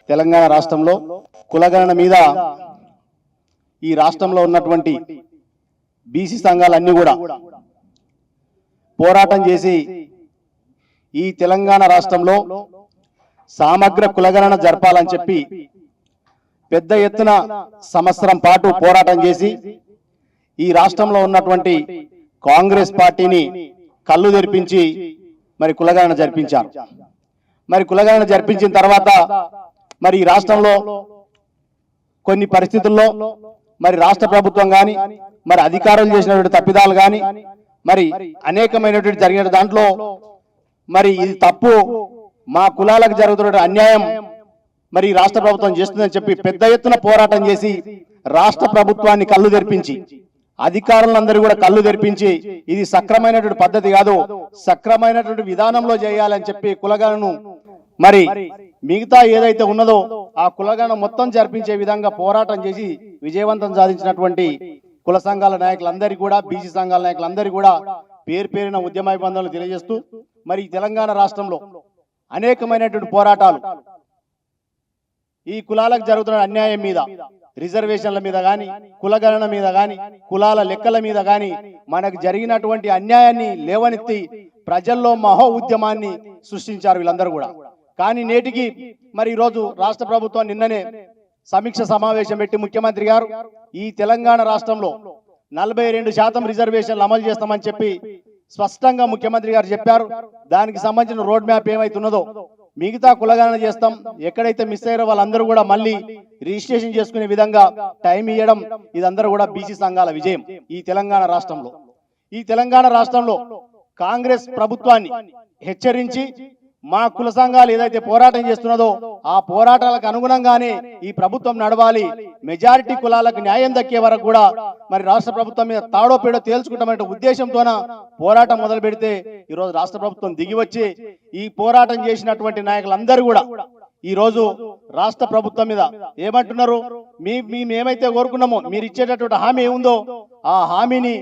తెలంగాణ రాష్ట్రంలో కులగణన మీద ఈ రాష్ట్రంలో ఉన్నటువంటి బీసీ సంఘాలన్నీ కూడా పోరాటం చేసి ఈ తెలంగాణ రాష్ట్రంలో సమగ్ర కులగణన జరపాలని చెప్పి పెద్ద ఎత్తున సంవత్సరం పాటు పోరాటం చేసి ఈ రాష్ట్రంలో ఉన్నటువంటి కాంగ్రెస్ పార్టీని కళ్ళు తెరిపించి మరి కులగణన జరిపించారు. మరి కులగణన జరిపించిన తర్వాత మరి ఈ రాష్ట్రంలో కొన్ని పరిస్థితుల్లో మరి రాష్ట్ర ప్రభుత్వం కానీ మరి అధికారులు చేసినటువంటి తప్పిదాలు కానీ మరి అనేకమైనటువంటి జరిగిన దాంట్లో మరి ఇది తప్పు, మా కులాలకు జరుగుతున్న అన్యాయం మరి రాష్ట్ర ప్రభుత్వం చేస్తుందని చెప్పి పెద్ద ఎత్తున పోరాటం చేసి రాష్ట్ర ప్రభుత్వాన్ని కళ్ళు తెరిపించి అధికారులందరూ కూడా కళ్ళు తెరిపించి ఇది సక్రమైనటువంటి పద్ధతి కాదు, సక్రమైనటువంటి విధానంలో చేయాలని చెప్పి కులగణను మరి మిగతా ఏదైతే ఉన్నదో ఆ కులగణన మొత్తం జరిపించే విధంగా పోరాటం చేసి విజయవంతం సాధించినటువంటి కుల సంఘాల నాయకులందరికీ కూడా బీసీ సంఘాల నాయకులందరికీ కూడా పేరు పేరున ఉద్యమాభివందనలు తెలియజేస్తూ మరి తెలంగాణ రాష్ట్రంలో అనేకమైనటువంటి పోరాటాలు ఈ కులాలకు జరుగుతున్న అన్యాయం మీద, రిజర్వేషన్ల మీద కానీ కులగణన మీద కానీ కులాల లెక్కల మీద కానీ మనకు జరిగినటువంటి అన్యాయాన్ని లేవనెత్తి ప్రజల్లో మహో ఉద్యమాన్ని సృష్టించారు వీళ్ళందరూ కూడా. కానీ నేటికి మరి ఈరోజు రాష్ట్ర ప్రభుత్వం నిన్ననే సమీక్ష సమావేశం పెట్టి ముఖ్యమంత్రి గారు ఈ తెలంగాణ రాష్ట్రంలో 42% రిజర్వేషన్లు అమలు చేస్తామని చెప్పి స్పష్టంగా ముఖ్యమంత్రి గారు చెప్పారు. దానికి సంబంధించిన రోడ్ మ్యాప్ ఏమైతున్నదో మిగతా కులగణన చేస్తాం, ఎక్కడైతే మిస్ అయ్యారో వాళ్ళందరూ కూడా మళ్ళీ రిజిస్ట్రేషన్ చేసుకునే విధంగా టైం ఇవ్వడం ఇదందరూ కూడా బీసీ సంఘాల విజయం. ఈ తెలంగాణ రాష్ట్రంలో కాంగ్రెస్ ప్రభుత్వాన్ని హెచ్చరించి మా కుల సంఘాలు ఏదైతే పోరాటం చేస్తున్నదో ఆ పోరాటాలకు అనుగుణంగానే ఈ ప్రభుత్వం నడవాలి, మెజారిటీ కులాలకు న్యాయం దక్కే వరకు కూడా మరి రాష్ట్ర ప్రభుత్వం మీద తాడో పేడో తేల్చుకుంటామనే ఉద్దేశంతోన పోరాటం మొదలు పెడితే ఈరోజు రాష్ట్ర ప్రభుత్వం దిగి వచ్చి ఈ పోరాటం చేసినటువంటి నాయకులందరూ కూడా ఈ రోజు రాష్ట్ర ప్రభుత్వం మీద ఏమంటున్నారు, మేమైతే కోరుకున్నామో మీరు ఇచ్చేటటువంటి హామీ ఏముందో ఆ హామీని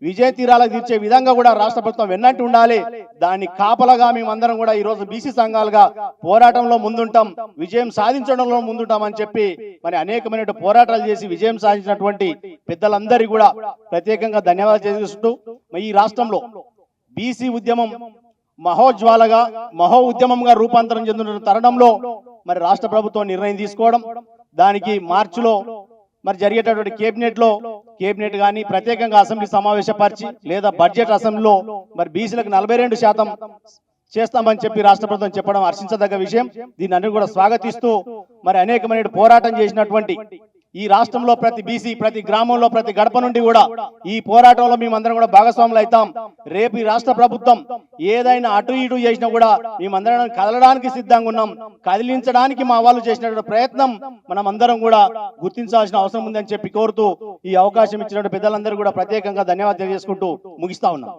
విజయ తీరాలకు తీర్చే విధంగా కూడా రాష్ట్ర ప్రభుత్వం వెన్నంటి ఉండాలి. దాన్ని కాపలగా మేమందరం కూడా ఈ రోజు బీసీ సంఘాలుగా పోరాటంలో ముందుంటాం, విజయం సాధించడంలో ముందుంటామని చెప్పి మరి అనేకమైన పోరాటాలు చేసి విజయం సాధించినటువంటి పెద్దలందరికీ కూడా ప్రత్యేకంగా ధన్యవాదాలు తెలియజేస్తూ ఈ రాష్ట్రంలో బీసీ ఉద్యమం మహోజ్వాలగా మహో ఉద్యమంగా రూపాంతరం చెందుతున్న తరుణంలో మరి రాష్ట్ర ప్రభుత్వం నిర్ణయం తీసుకోవడం, దానికి మార్చిలో మరి జరిగేటటువంటి కేబినెట్ కానీ ప్రత్యేకంగా అసెంబ్లీ సమావేశపరిచి లేదా బడ్జెట్ అసెంబ్లీలో మరి బీసీలకు 42% చేస్తామని చెప్పి రాష్ట్ర ప్రభుత్వం చెప్పడం హర్షించదగ్గ విషయం. దీన్ని అన్ని కూడా స్వాగతిస్తూ మరి అనేకమైన పోరాటం చేసినటువంటి ఈ రాష్ట్రంలో ప్రతి బీసీ ప్రతి గ్రామంలో ప్రతి గడప నుండి కూడా ఈ పోరాటంలో మేమందరం కూడా భాగస్వాములు అవుతాం. రేపు ఈ రాష్ట్ర ప్రభుత్వం ఏదైనా అటు ఇటు చేసినా కూడా మేమందరం కదలడానికి సిద్ధంగా ఉన్నాం. కదిలించడానికి మా వాళ్ళు చేసినటువంటి ప్రయత్నం మనం అందరం కూడా గుర్తించాల్సిన అవసరం ఉందని చెప్పి కోరుతూ ఈ అవకాశం ఇచ్చినటువంటి పెద్దలందరూ కూడా ప్రత్యేకంగా ధన్యవాదాలు తెలియజేసుకుంటూ ముగిస్తా ఉన్నాం.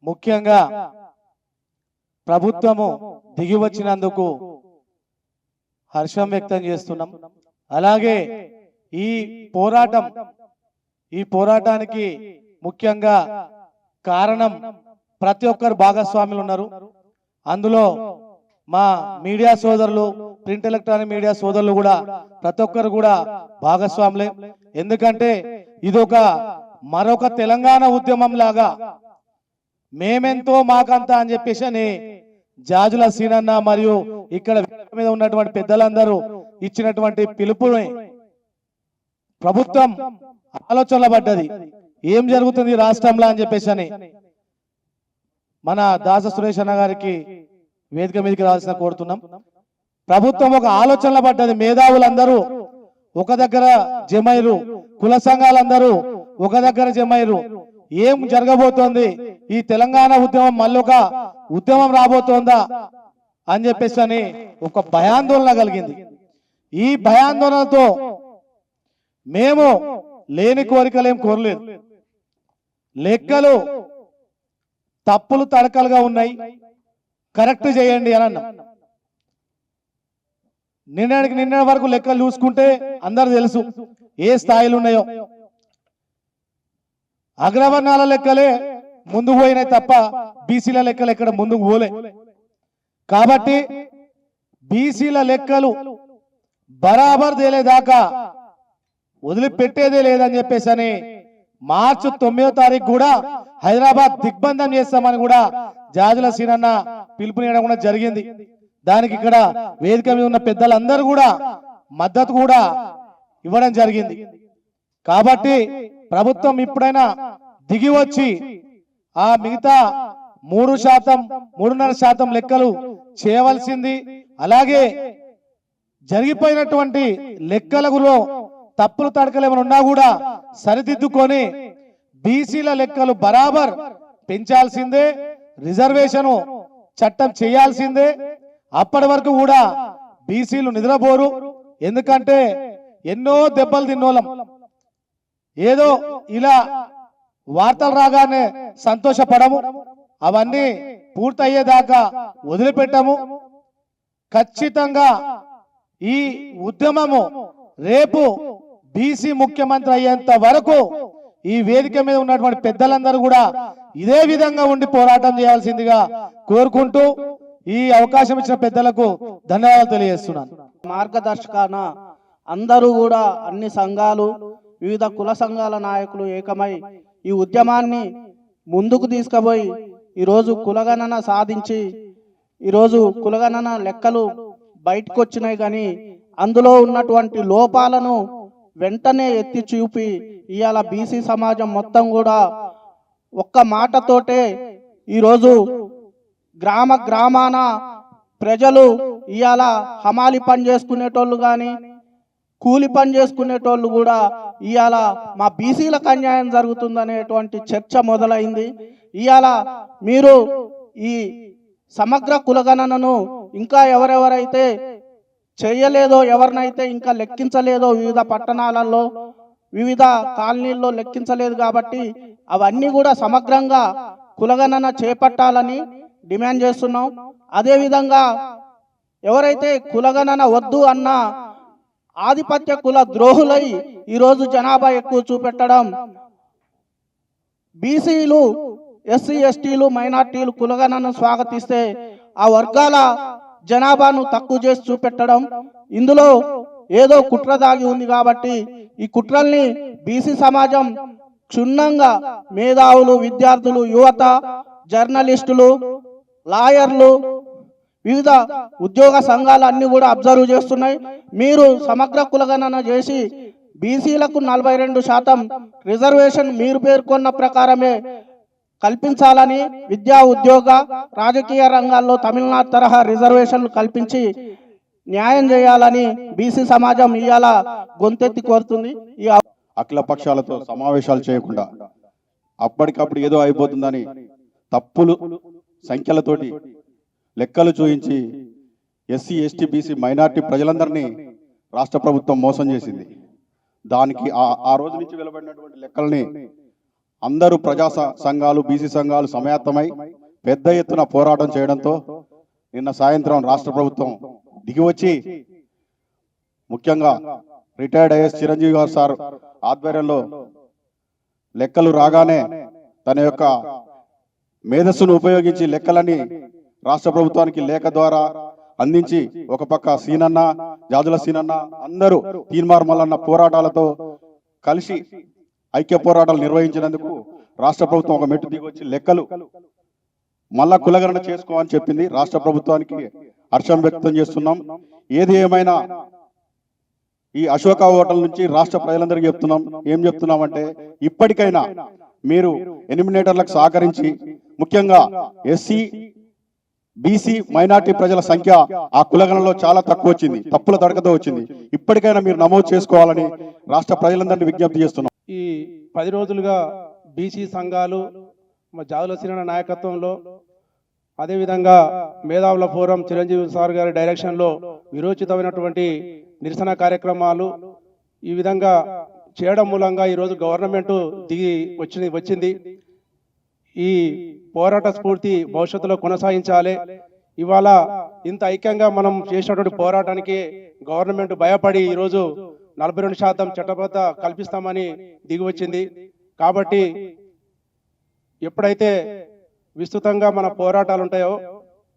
ముఖ్యంగా ప్రభుత్వము దిగి వచ్చినందుకు హర్షం వ్యక్తం చేస్తున్నాం. అలాగే ఈ పోరాటానికి ముఖ్యంగా కారణం ప్రతి ఒక్కరు భాగస్వాములు ఉన్నారు. అందులో మా మీడియా సోదరులు, ప్రింట్ ఎలక్ట్రానిక్ మీడియా సోదరులు కూడా ప్రతి ఒక్కరు కూడా భాగస్వాములే. ఎందుకంటే ఇదొక మరొక తెలంగాణ ఉద్యమం లాగా మేమెంతో మాకంతా అని చెప్పేసి అని జాజుల సీనన్న మరియు ఇక్కడ మీద ఉన్నటువంటి పెద్దలందరూ ఇచ్చినటువంటి పిలుపుని ప్రభుత్వం ఆలోచనలో పడ్డది. ఏం జరుగుతుంది రాష్ట్రంలో అని చెప్పేసి అని మన దాస సురేష్ అన్న గారికి వేదిక మీదకి రావాల్సిన కోరుతున్నాం. ప్రభుత్వం ఒక ఆలోచనలో పడ్డది. మేధావులందరూ ఒక దగ్గర జమైరు, కుల సంఘాలందరూ ఒక దగ్గర జమైరు. ఏం జరగబోతోంది, ఈ తెలంగాణ ఉద్యమం మళ్ళొక ఉద్యమం రాబోతోందా అని చెప్పేసి అని ఒక భయాందోళన కలిగింది. ఈ భయాందోళనతో మేము లేని కోరికలేం కోరలేదు. లెక్కలు తప్పులు తడకలుగా ఉన్నాయి, కరెక్ట్ చేయండి అని అన్నాం. నిన్న వరకు లెక్కలు చూసుకుంటే అందరు తెలుసు ఏ స్థాయిలు ఉన్నాయో. అగ్రవర్ణాల లెక్కలే ముందుకు పోయినాయి తప్ప బీసీల లెక్కలు ఎక్కడ ముందుకు పోలే. కాబట్టి బీసీల లెక్కలు బరాబర్ తేలేదాకా వదిలిపెట్టేదే లేదని చెప్పేసి అని మార్చి 9వ తారీఖు కూడా హైదరాబాద్ దిగ్బంధం చేస్తామని కూడా జాజుల సీనన్న పిలుపునియడం కూడా జరిగింది. దానికి ఇక్కడ వేదిక మీద ఉన్న పెద్దలందరూ కూడా మద్దతు కూడా ఇవ్వడం జరిగింది. కాబట్టి ప్రభుత్వం ఇప్పుడైనా దిగి వచ్చి ఆ మిగతా 3%, 3.5% లెక్కలు చేయవలసింది. అలాగే జరిగిపోయినటువంటి లెక్కలలో తప్పులు తడకలు ఏమైనా ఉన్నా కూడా సరిదిద్దుకొని బీసీల లెక్కలు బరాబర్ పెంచాల్సిందే, రిజర్వేషన్ చట్టం చేయాల్సిందే. అప్పటి వరకు కూడా బీసీలు నిద్రపోరు. ఎందుకంటే ఎన్నో దెబ్బలు తిన్నోళ్ళం. ఏదో ఇలా వార్తలు రాగానే సంతోషపడము, అవన్నీ పూర్తయ్యేదాకా వదిలిపెట్టము. ఖచ్చితంగా ఈ ఉద్యమము రేపు బీసీ ముఖ్యమంత్రి అయ్యేంత వరకు ఈ వేదిక మీద ఉన్నటువంటి పెద్దలందరూ కూడా ఇదే విధంగా ఉండి పోరాటం చేయాల్సిందిగా కోరుకుంటూ ఈ అవకాశం ఇచ్చిన పెద్దలకు ధన్యవాదాలు తెలియజేస్తున్నాను. మార్గదర్శకాన అందరూ కూడా అన్ని సంఘాలు, వివిధ కుల సంఘాల నాయకులు ఏకమై ఈ ఉద్యమాన్ని ముందుకు తీసుకుపోయి ఈరోజు కులగణన సాధించి ఈరోజు కులగణన లెక్కలు బయటకు వచ్చినాయి. కానీ అందులో ఉన్నటువంటి లోపాలను వెంటనే ఎత్తి చూపి ఇవాళ బీసీ సమాజం మొత్తం కూడా ఒక్క మాటతోటే ఈరోజు గ్రామ గ్రామాన ప్రజలు ఇవాళ హమాలి పని చేసుకునేటోళ్ళు కానీ కూలి పని చేసుకునేటోళ్ళు కూడా ఇవాళ మా బీసీలకు అన్యాయం జరుగుతుందనేటువంటి చర్చ మొదలైంది. ఇవాళ మీరు ఈ సమగ్ర కులగణనను ఇంకా ఎవరెవరైతే చేయలేదో, ఎవరినైతే ఇంకా లెక్కించలేదో, వివిధ పట్టణాలలో వివిధ కాలనీల్లో లెక్కించలేదు కాబట్టి అవన్నీ కూడా సమగ్రంగా కులగణన చేపట్టాలని డిమాండ్ చేస్తున్నాం. అదేవిధంగా ఎవరైతే కులగణన వద్దు అన్న ఆధిపత్య కుల ద్రోహులై ఈరోజు జనాభా ఎక్కువ చూపెట్టడం, బీసీలు, ఎస్సీ ఎస్టీలు, మైనార్టీలు కులగణనను స్వాగతిస్తే ఆ వర్గాల జనాభాను తక్కువ చేసి చూపెట్టడం, ఇందులో ఏదో కుట్ర దాగి ఉంది. కాబట్టి ఈ కుట్రల్ని బీసీ సమాజం క్షుణ్ణంగా మేధావులు, విద్యార్థులు, యువత, జర్నలిస్టులు, లాయర్లు, వివిధ ఉద్యోగ సంఘాలు అన్ని కూడా అబ్జర్వ్ చేస్తున్నాయి. మీరు సమగ్ర కులగణన చేసి బీసీలకు 42% రిజర్వేషన్ మీరు పేర్కొన్న ప్రకారమే కల్పించాలని, విద్యా, ఉద్యోగ, రాజకీయ రంగాల్లో తమిళనాడు తరహా రిజర్వేషన్లు కల్పించి న్యాయం చేయాలని బీసీ సమాజం ఇవాళ గొంతెత్తి కోరుతుంది. ఈ అఖిల పక్షాలతో సమావేశాలు చేయకుండా అప్పటికప్పుడు ఏదో అయిపోతుందని తప్పులు సంఖ్యలతోటి లెక్కలు చూయించి ఎస్సీ, ఎస్టీ, బీసీ, మైనార్టీ ప్రజలందరినీ రాష్ట్ర ప్రభుత్వం మోసం చేసింది. దానికి ఆ రోజు నుంచి వెలువడినటువంటి లెక్కల్ని అందరూ ప్రజా సంఘాలు, బీసీ సంఘాలు సమాయత్తమై పెద్ద ఎత్తున పోరాటం చేయడంతో నిన్న సాయంత్రం రాష్ట్ర ప్రభుత్వం దిగివచ్చి ముఖ్యంగా రిటైర్డ్ ఐఏఎస్ చిరంజీవి గారు సార్ ఆధ్వర్యంలో లెక్కలు రాగానే తన యొక్క మేధస్సును ఉపయోగించి లెక్కలని రాష్ట్ర ప్రభుత్వానికి లేఖ ద్వారా అందించి ఒక పక్క సీనన్న, జాజుల సీనన్న అందరూ తీన్మార్ మల్లన్న పోరాటాలతో కలిసి ఐక్య పోరాటాలు నిర్వహించినందుకు రాష్ట్ర ప్రభుత్వం ఒక మెట్టు దిగొచ్చి లెక్కలు మళ్ళా కులగణన చేసుకోమని చెప్పింది. రాష్ట్ర ప్రభుత్వానికి హర్షం వ్యక్తం చేస్తున్నాం. ఏది ఏమైనా ఈ అశోక హోటల్ నుంచి రాష్ట్ర ప్రజలందరికీ ఏం చెప్తున్నామంటే ఇప్పటికైనా మీరు ఎలిమినేటర్లకు సహకరించి, ముఖ్యంగా ఎస్సీ, బీసీ, మైనార్టీ ప్రజల సంఖ్య ఆ కులగణనలో చాలా తక్కువ వచ్చింది, తప్పుల తడకతో వచ్చింది. ఇప్పటికైనా మీరు నమోదు చేసుకోవాలని రాష్ట్ర ప్రజలందరినీ విజ్ఞప్తి చేస్తున్నాం. ఈ 10 రోజులుగా బీసీ సంఘాలు జాజుల సీనన్న నాయకత్వంలో, అదేవిధంగా మేధావుల ఫోరం చిరంజీవి సార్ గారి డైరెక్షన్లో విరోచితమైనటువంటి నిరసన కార్యక్రమాలు ఈ విధంగా చేయడం మూలంగా ఈరోజు గవర్నమెంట్ దిగి వచ్చింది. ఈ పోరాట స్ఫూర్తి భవిష్యత్తులో కొనసాగించాలి. ఇవాళ ఇంత ఐక్యంగా మనం చేసినటువంటి పోరాటానికి గవర్నమెంట్ భయపడి ఈరోజు 42% చట్టబద్ధ కల్పిస్తామని దిగి వచ్చింది. కాబట్టి ఎప్పుడైతే విస్తృతంగా మన పోరాటాలు ఉంటాయో,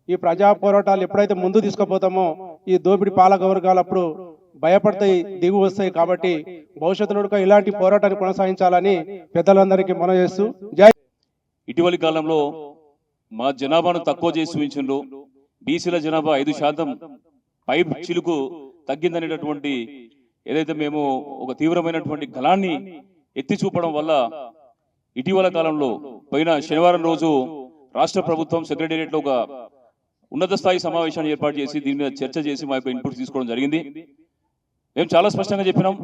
ఈ ప్రజా పోరాటాలు ఎప్పుడైతే ముందు తీసుకుపోతామో ఈ దోపిడీ పాలక వర్గాలు అప్పుడు భయపడతాయి, దిగు వస్తాయి. కాబట్టి భవిష్యత్తులో కూడా ఇలాంటి పోరాటాన్ని కొనసాగించాలని పెద్దలందరికీ మనం చేస్తూ జై. ఇటీవలి కాలంలో మా జనాభాను తక్కువ చేసి చూపించిండ్రు. బీసీల జనాభా 5% పై చిలుకు తగ్గిందనేటటువంటి ఏదైతే మేము ఒక తీవ్రమైనటువంటి గళాన్ని ఎత్తి చూపడం వల్ల ఇటీవల కాలంలో పోయిన శనివారం రోజు రాష్ట్ర ప్రభుత్వం సెక్రటేరియట్లో ఒక ఉన్నత స్థాయి సమావేశాన్ని ఏర్పాటు చేసి దీని మీద చర్చ చేసి మా యొక్క ఇన్పుట్ తీసుకోవడం జరిగింది. మేము చాలా స్పష్టంగా చెప్పినాం,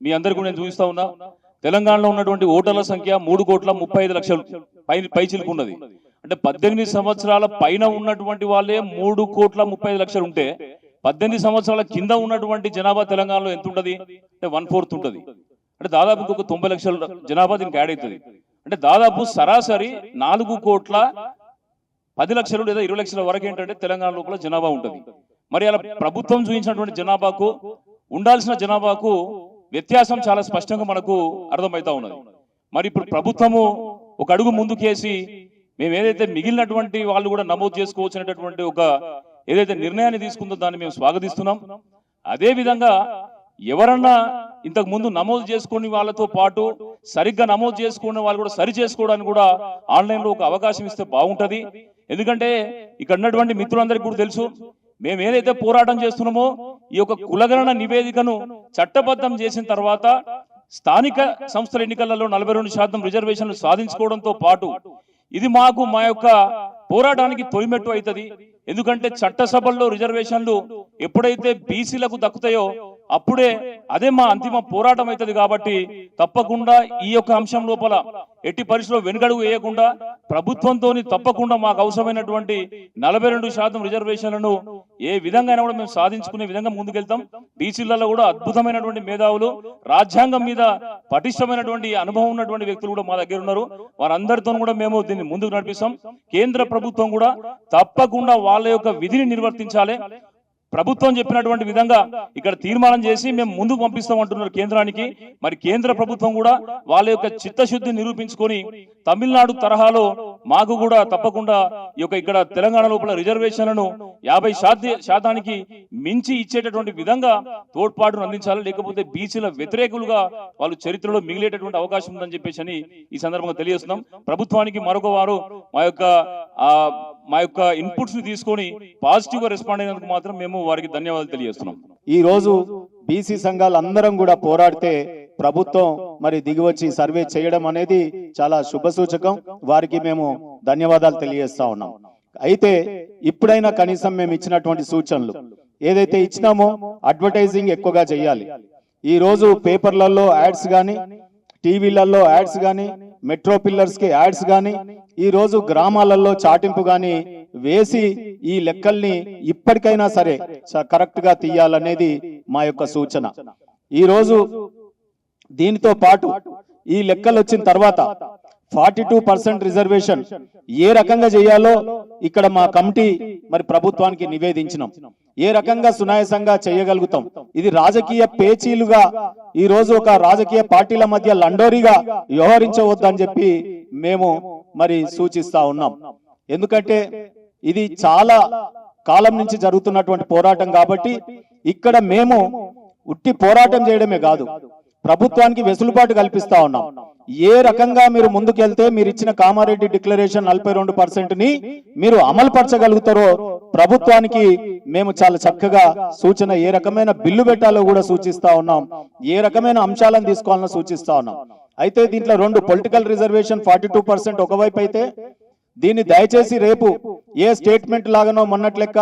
మీ అందరికీ నేను చూపిస్తా ఉన్నా. తెలంగాణలో ఉన్నటువంటి ఓటర్ల సంఖ్య 3,35,00,000 పై చిలుకు ఉన్నది. అంటే 18 సంవత్సరాల పైన ఉన్నటువంటి వాళ్ళే 3,35,00,000 ఉంటే 18 సంవత్సరాల కింద ఉన్నటువంటి జనాభా తెలంగాణలో ఎంత ఉంటుంది అంటే 1/4 ఉంటుంది. అంటే దాదాపు ఇంకొక 90 లక్షల జనాభా దీనికి యాడ్ అవుతుంది. అంటే దాదాపు సరాసరి 4,10,00,000 లేదా 20 లక్షల వరకు ఏంటంటే తెలంగాణ లోపల జనాభా ఉంటుంది. మరి అలా ప్రభుత్వం చూపించినటువంటి జనాభాకు ఉండాల్సిన జనాభాకు వ్యత్యాసం చాలా స్పష్టంగా మనకు అర్థమవుతా ఉన్నది. మరి ఇప్పుడు ప్రభుత్వము ఒక అడుగు ముందుకేసి మేము ఏదైతే మిగిలినటువంటి వాళ్ళు కూడా నమోదు చేసుకోవచ్చినటువంటి ఒక ఏదైతే నిర్ణయాన్ని తీసుకుందో దాన్ని మేము స్వాగతిస్తున్నాం. అదే విధంగా ఎవరన్నా ఇంతకు ముందు నమోదు చేసుకుని వాళ్ళతో పాటు సరిగ్గా నమోదు చేసుకున్న వాళ్ళు కూడా సరి చేసుకోవడానికి కూడా ఆన్లైన్ లో ఒక అవకాశం ఇస్తే బాగుంటది. ఎందుకంటే ఇక్కడ ఉన్నటువంటి మిత్రులందరికీ కూడా తెలుసు, మేము ఏదైతే పోరాటం చేస్తున్నామో ఈ యొక్క కులగణన నివేదికను చట్టబద్ధం చేసిన తర్వాత స్థానిక సంస్థల ఎన్నికలలో 42% రిజర్వేషన్లు సాధించుకోవడంతో పాటు ఇది మాకు మా యొక్క పోరాటానికి తొలిమెట్టు అవుతుంది. ఎందుకంటే చట్టసభల్లో రిజర్వేషన్లు ఎప్పుడైతే బీసీలకు దక్కుతాయో అప్పుడే అదే మా అంతిమ పోరాటం అవుతుంది. కాబట్టి తప్పకుండా ఈ యొక్క అంశం లోపల ఎట్టి పరిస్థితుల్లో వెనుకడుగు వేయకుండా ప్రభుత్వంతో తప్పకుండా మాకు అవసరమైనటువంటి 42% రిజర్వేషన్లను ఏ విధంగా అయినా కూడా మేము సాధించుకునే విధంగా ముందుకెళ్తాం. బీసీలలో కూడా అద్భుతమైనటువంటి మేధావులు, రాజ్యాంగం మీద పటిష్టమైనటువంటి అనుభవం ఉన్నటువంటి వ్యక్తులు కూడా మా దగ్గర ఉన్నారు. వారందరితో కూడా మేము దీన్ని ముందుకు నడిపిస్తాం. కేంద్ర ప్రభుత్వం కూడా తప్పకుండా వాళ్ళ యొక్క విధిని నిర్వర్తించాలి. ప్రభుత్వం చెప్పినటువంటి విధంగా ఇక్కడ తీర్మానం చేసి మేము ముందుకు పంపిస్తాం అంటున్నారు కేంద్రానికి. మరి కేంద్ర ప్రభుత్వం కూడా వాళ్ళ యొక్క చిత్తశుద్ధి నిరూపించుకొని తమిళనాడు తరహాలో మాకు కూడా తప్పకుండా ఈ యొక్క ఇక్కడ తెలంగాణ లోపల రిజర్వేషన్లను 50% మించి ఇచ్చేటటువంటి విధంగా తోడ్పాటును అందించాలి. లేకపోతే బీసీల వ్యతిరేకులుగా వాళ్ళు చరిత్రలో మిగిలేటటువంటి అవకాశం ఉందని చెప్పేసి ఈ సందర్భంగా తెలియజేస్తున్నాం. ప్రభుత్వానికి మరొక వారు మా యొక్క ఇన్పుట్స్ ని తీసుకొని పాజిటివ్ గా రెస్పాండ్ అయినందుకు మాత్రం మేము వారికి ధన్యవాదాలు తెలియజేస్తున్నాం. ఈ రోజు బీసీ సంఘాలు అందరం కూడా పోరాడితే ప్రభుత్వం మరి దిగివచ్చి సర్వే చేయడం అనేది చాలా శుభ సూచకం. వారికి మేము ధన్యవాదాలు తెలియజేస్తా ఉన్నాం. అయితే ఇప్పుడైనా కనీసం మేము ఇచ్చినటువంటి సూచనలు ఏదైతే ఇచ్చినామో అడ్వర్టైజింగ్ ఎక్కువగా చేయాలి. ఈ రోజు పేపర్లలో యాడ్స్ గాని, టీవీలలో యాడ్స్ గాని, మెట్రో పిల్లర్స్ కి యాడ్స్ గాని, ఈ రోజు గ్రామాలలో చాటింపు గాని వేసి ఈ లెక్కల్ని ఇప్పటికైనా సరే కరెక్ట్ గా తీయాలనేది మా యొక్క సూచన. ఈ రోజు దీనితో పాటు ఈ లెక్కలు వచ్చిన తర్వాత 42% రిజర్వేషన్ ఏ రకంగా చేయాలో ఇక్కడ మా కమిటీ మరి ప్రభుత్వానికి నివేదించినాం. ఏ రకంగా సునాయాసంగా చేయగలుగుతాం, ఇది రాజకీయ పేచీలుగా ఈ రోజు ఒక రాజకీయ పార్టీల మధ్య లండోరీగా వ్యవహరించవద్దని చెప్పి మేము మరి సూచిస్తా ఉన్నాం. ఎందుకంటే ఇది చాలా కాలం నుంచి జరుగుతున్నటువంటి పోరాటం కాబట్టి ఇక్కడ మేము ఉట్టి పోరాటం చేయడమే కాదు, ప్రభుత్వానికి వెసులుబాటు కల్పిస్తా ఉన్నాం. ఏ రకంగా మీరు ముందుకెళ్తే మీరు ఇచ్చిన కామారెడ్డి డిక్లరేషన్ 42% ని మీరు అమలు పరచగలుగుతారో ప్రభుత్వానికి మేము చాలా చక్కగా సూచన, ఏ రకమైన బిల్లు పెట్టాలో కూడా సూచిస్తా ఉన్నాం, ఏ రకమైన అంశాలను తీసుకోవాలని సూచిస్తా ఉన్నాం. అయితే దీంట్లో 2 పొలిటికల్ రిజర్వేషన్ 42% ఒకవైపు అయితే దీన్ని దయచేసి రేపు ఏ స్టేట్మెంట్ లాగానో మొన్నటి లెక్క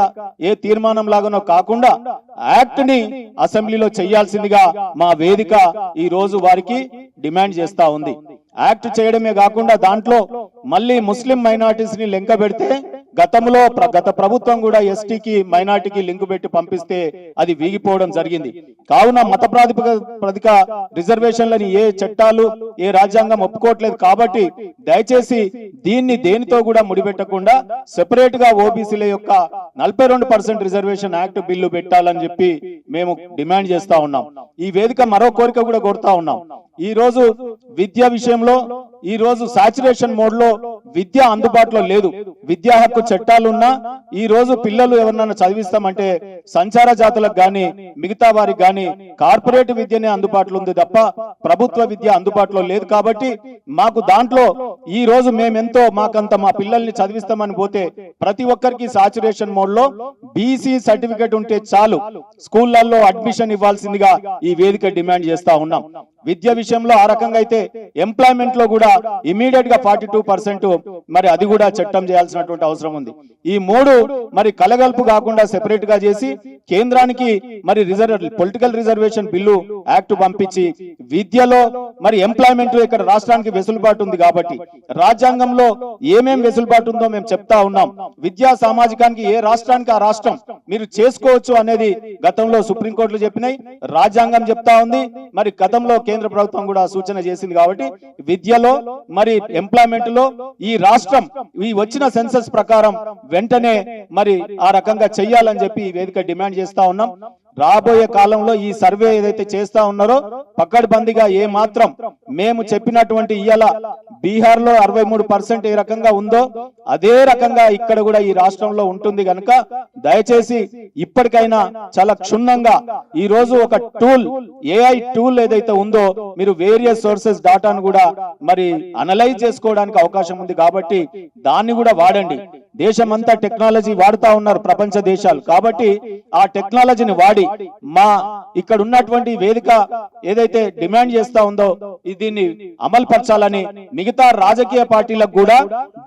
ఏ తీర్మానం లాగానో కాకుండా యాక్ట్ ని అసెంబ్లీలో చేయాల్సిందిగా మా వేదిక ఈ రోజు వారికి డిమాండ్ చేస్తా ఉంది. యాక్ట్ చేయడమే కాకుండా దాంట్లో మళ్ళీ ముస్లిం మైనారిటీస్ ని లెంక పెడితే గతంలో గత ప్రభుత్వం కూడా ఎస్టీకి మైనార్టీకి లింక్ పెట్టి పంపిస్తే అది వీగిపోవడం జరిగింది. కావున మత ప్రాతిపదిక రిజర్వేషన్లని ఏ చట్టాలు ఏ రాజ్యాంగం ఒప్పుకోవట్లేదు. కాబట్టి దయచేసి దీన్ని దేనితో కూడా ముడిపెట్టకుండా సెపరేట్ గా ఓబీసీల యొక్క 42% రిజర్వేషన్ యాక్ట్ బిల్లు పెట్టాలని చెప్పి మేము డిమాండ్ చేస్తా ఉన్నాం. ఈ వేదిక మరో కోరిక కూడా కోరుతా ఉన్నాం. ఈ రోజు విద్య విషయంలో ఈ రోజు సాచురేషన్ మోడ్ లో విద్య అందుబాటులో లేదు. విద్యా హక్కు చట్టాలున్నా ఈ రోజు పిల్లలు ఎవరన్నా చదివిస్తామంటే సంచార జాతులకు గాని మిగతా వారికి గాని కార్పొరేట్ విద్యనే అందుబాటులో ఉంది తప్ప ప్రభుత్వ విద్య అందుబాటులో లేదు. కాబట్టి మాకు దాంట్లో ఈ రోజు మేమెంతో మాకంత మా పిల్లల్ని చదివిస్తామని పోతే ప్రతి ఒక్కరికి సాచురేషన్ మోడ్ లో బీసీ సర్టిఫికేట్ ఉంటే చాలు స్కూళ్లలో అడ్మిషన్ ఇవ్వాల్సిందిగా ఈ వేదిక డిమాండ్ చేస్తా ఉన్నాం. విద్య విషయంలో ఆ రకంగా అయితే ఎంప్లాయ్మెంట్ లో కూడా ఇమీడియట్ గా 42% మరి అది కూడా చట్టం చేయాల్సినటువంటి అవసరం ఉంది. ఈ మూడు మరి కలగలుపు కాకుండా సెపరేట్ గా చేసి కేంద్రానికి మరి పొలిటికల్ రిజర్వేషన్ బిల్లు యాక్ట్ పంపించి విద్యలో మరి ఎంప్లాయ్మెంట్ ఇక్కడ రాష్ట్రానికి వెసులుబాటు ఉంది కాబట్టి రాజ్యాంగంలో ఏమేం వెసులుబాటు ఉందో మేము చెప్తా ఉన్నాం. విద్యా సామాజికానికి ఏ రాష్ట్రానికి ఆ రాష్ట్రం మీరు చేసుకోవచ్చు అనేది గతంలో సుప్రీంకోర్టులు చెప్పినాయి, రాజ్యాంగం చెప్తా ఉంది. మరి గతంలో కేంద్ర ప్రభుత్వం కూడా సూచన చేసింది. కాబట్టి విద్యలో మరి ఎంప్లాయ్మెంట్ లో ఈ రాష్ట్రం ఈ వచ్చిన సెన్సస్ ప్రకారం వెంటనే మరి ఆ రకంగా చెయ్యాలని చెప్పి ఈ వేదిక డిమాండ్ చేస్తా ఉన్నాం. రాబోయే కాలంలో ఈ సర్వే ఏదైతే చేస్తా ఉన్నారో పక్కడ్బందీగా ఏ మాత్రం మేము చెప్పినటువంటి ఇయ్యాల బీహార్ లో 63% ఏ రకంగా ఉందో అదే రకంగా ఇక్కడ కూడా ఈ రాష్ట్రంలో ఉంటుంది కనుక దయచేసి ఇప్పటికైనా చాలా క్షుణ్ణంగా ఈ రోజు ఒక టూల్ ఏఐ టూల్ ఏదైతే ఉందో మీరు వేరియస్ సోర్సెస్ డాటాను కూడా మరి అనలైజ్ చేసుకోవడానికి అవకాశం ఉంది కాబట్టి దాన్ని కూడా వాడండి. దేశమంతా టెక్నాలజీ వాడుతా ఉన్నారు ప్రపంచ దేశాలు. కాబట్టి ఆ టెక్నాలజీని వాడి మా ఇక్కడ ఉన్నటువంటి వేదిక ఏదైతే డిమాండ్ చేస్తా ఉందో దీన్ని అమలు పరచాలని మిగతా రాజకీయ పార్టీలకు కూడా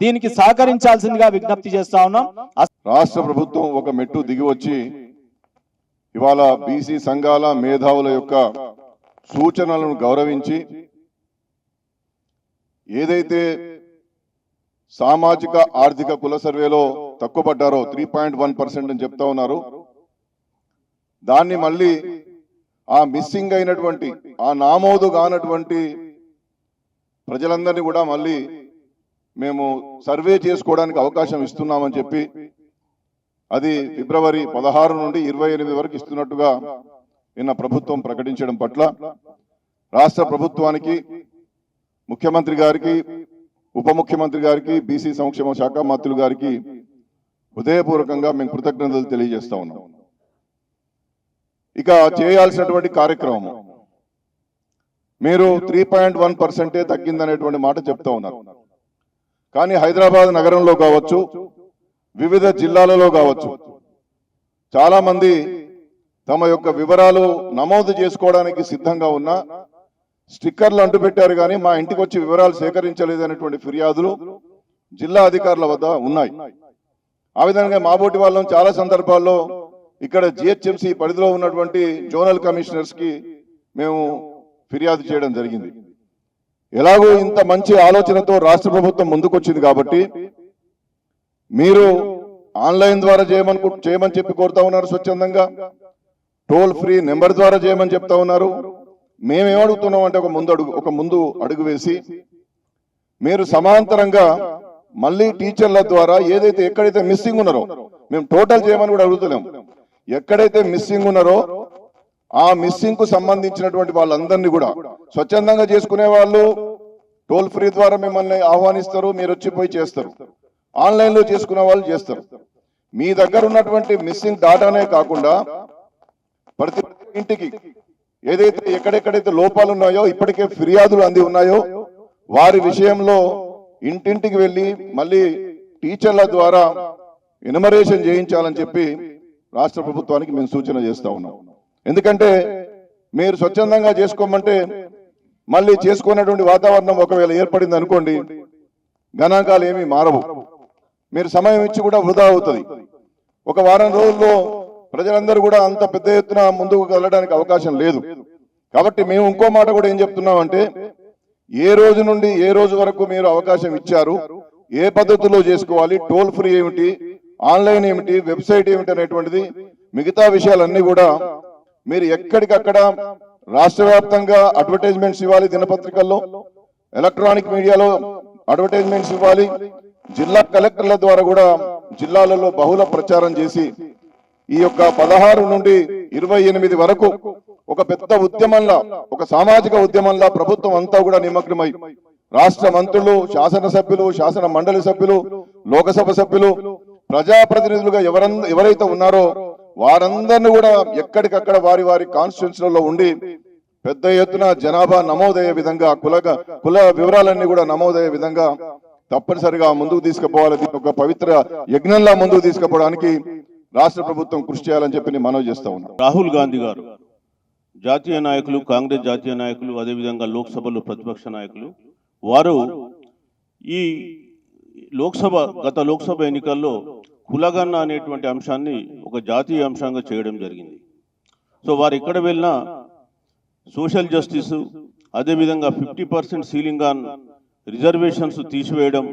దీనికి సహకరించాల్సిందిగా విజ్ఞప్తి చేస్తా ఉన్నాం. రాష్ట్ర ప్రభుత్వం ఒక మెట్టు దిగి వచ్చి ఇవాళ బీసీ సంఘాల మేధావుల యొక్క సూచనలను గౌరవించి ఏదైతే సామాజిక ఆర్థిక కుల సర్వేలో తక్కువ పడ్డారో 3.1% అని చెప్తా ఉన్నారు, దాన్ని మళ్ళీ ఆ మిస్సింగ్ అయినటువంటి ఆ నామోదు కానటువంటి ప్రజలందరినీ కూడా మళ్ళీ మేము సర్వే చేసుకోవడానికి అవకాశం ఇస్తున్నామని చెప్పి అది ఫిబ్రవరి 16 నుండి 28 వరకు ఇస్తున్నట్టుగా నిన్న ప్రభుత్వం ప్రకటించడం పట్ల రాష్ట్ర ప్రభుత్వానికి, ముఖ్యమంత్రి గారికి, ఉప ముఖ్యమంత్రి గారికి, బీసీ సంక్షేమ శాఖ మంత్రులు గారికి హృదయపూర్వకంగా మేము కృతజ్ఞతలు తెలియజేస్తా ఉన్నాం. ఇక చేయాల్సినటువంటి కార్యక్రమం మీరు 3.1% తగ్గిందనేటువంటి మాట చెప్తా ఉన్నారు. కానీ హైదరాబాద్ నగరంలో కావచ్చు, వివిధ జిల్లాలలో కావచ్చు చాలా మంది తమ యొక్క వివరాలు నమోదు చేసుకోవడానికి సిద్ధంగా ఉన్న స్టిక్కర్లు అంటు పెట్టారు, కానీ మా ఇంటికి వచ్చి వివరాలు సేకరించలేదనేటువంటి ఫిర్యాదులు జిల్లా అధికారుల వద్ద ఉన్నాయి. ఆ విధంగా మాబోటి వాళ్ళం చాలా సందర్భాల్లో ఇక్కడ జిహెచ్ఎంసీ పరిధిలో ఉన్నటువంటి జోనల్ కమిషనర్స్ కి మేము ఫిర్యాదు చేయడం జరిగింది. ఎలాగో ఇంత మంచి ఆలోచనతో రాష్ట్ర ప్రభుత్వం ముందుకొచ్చింది కాబట్టి మీరు ఆన్లైన్ ద్వారా చేయమని చెప్పి కోరుతా ఉన్నారు. స్వచ్ఛందంగా టోల్ ఫ్రీ నెంబర్ ద్వారా చేయమని చెప్తా ఉన్నారు. మేమేమడుగుతున్నాం అంటే ఒక ముందు అడుగు వేసి మీరు సమాంతరంగా మళ్ళీ టీచర్ల ద్వారా ఏదైతే ఎక్కడైతే మిస్సింగ్ ఉన్నారో, మేము టోటల్ చేయమని కూడా అడుగుతున్నాం, ఎక్కడైతే మిస్సింగ్ ఉన్నారో ఆ మిస్సింగ్ కు సంబంధించినటువంటి వాళ్ళందరినీ కూడా స్వచ్ఛందంగా చేసుకునే వాళ్ళు టోల్ ఫ్రీ ద్వారా మిమ్మల్ని ఆహ్వానిస్తారు, మీరు వచ్చిపోయి చేస్తారు. ఆన్లైన్ లో చేసుకునే వాళ్ళు చేస్తారు. మీ దగ్గర ఉన్నటువంటి మిస్సింగ్ డాటానే కాకుండా ప్రతి ఇంటికి ఏదైతే ఎక్కడెక్కడైతే లోపాలు ఉన్నాయో, ఇప్పటికే ఫిర్యాదులు అంది ఉన్నాయో, వారి విషయంలో ఇంటింటికి వెళ్ళి మళ్ళీ టీచర్ల ద్వారా ఎనుమరేషన్ చేయించాలని చెప్పి రాష్ట్ర ప్రభుత్వానికి మేము సూచన చేస్తా ఉన్నాం. ఎందుకంటే మీరు స్వచ్ఛందంగా చేసుకోమంటే మళ్ళీ చేసుకున్నటువంటి వాతావరణం ఒకవేళ ఏర్పడింది అనుకోండి, గణాంకాలు ఏమీ మారవు. మీరు సమయం ఇచ్చి కూడా వృధా అవుతుంది. ఒక వారం రోజుల్లో ప్రజలందరూ కూడా అంత పెద్ద ఎత్తున ముందుకు వెళ్ళడానికి అవకాశం లేదు. కాబట్టి మేము ఇంకో మాట కూడా ఏం చెప్తున్నామంటే, ఏ రోజు నుండి ఏ రోజు వరకు మీరు అవకాశం ఇచ్చారు, ఏ పద్ధతిలో చేసుకోవాలి, టోల్ ఫ్రీ ఏమిటి, ఆన్లైన్ ఏమిటి, వెబ్సైట్ ఏమిటి అనేటువంటిది మిగతా విషయాలన్నీ కూడా మీరు ఎక్కడికక్కడ రాష్ట్ర వ్యాప్తంగా అడ్వర్టైజ్మెంట్స్ ఇవ్వాలి, దినపత్రికల్లో, ఎలక్ట్రానిక్ మీడియాలో అడ్వర్టైజ్మెంట్స్ ఇవ్వాలి, జిల్లా కలెక్టర్ల ద్వారా కూడా జిల్లాలలో బహుళ ప్రచారం చేసి ఈ యొక్క 16 నుండి 28 వరకు ఒక పెద్ద ఉద్యమంలా, ఒక సామాజిక ఉద్యమంలా ప్రభుత్వం అంతా కూడా నిమగ్నమై రాష్ట్ర మంత్రులు, శాసనసభ్యులు, శాసన మండలి సభ్యులు, లోకసభ సభ్యులు, ప్రజాప్రతినిధులుగా ఎవరైతే ఉన్నారో వారందరినీ కూడా ఎక్కడికక్కడ వారి వారి కాన్స్టిట్యూన్సీలలో ఉండి పెద్ద ఎత్తున జనాభా నమోదయ్యే విధంగా కుల వివరాలన్నీ కూడా నమోదయ్యే విధంగా తప్పనిసరిగా ముందుకు తీసుకుపోవాలి. ఒక పవిత్ర యజ్ఞంలా ముందుకు తీసుకుపోవడానికి రాష్ట్ర ప్రభుత్వం కృషి చేయాలని చెప్పి నేను మనవి చేస్తా ఉన్నాను. రాహుల్ గాంధీ గారు జాతీయ నాయకులు, కాంగ్రెస్ జాతీయ నాయకులు, అదేవిధంగా లోక్సభలో ప్రతిపక్ష నాయకులు, వారు ఈ గత లోక్సభ ఎన్నికల్లో కులగన్న అనేటువంటి అంశాన్ని ఒక జాతీయ అంశంగా చేయడం జరిగింది. సో వారు ఎక్కడ వెళ్ళినా సోషల్ జస్టిస్, అదేవిధంగా 50% సీలింగ్ ఆన్ రిజర్వేషన్స్ తీసివేయడం,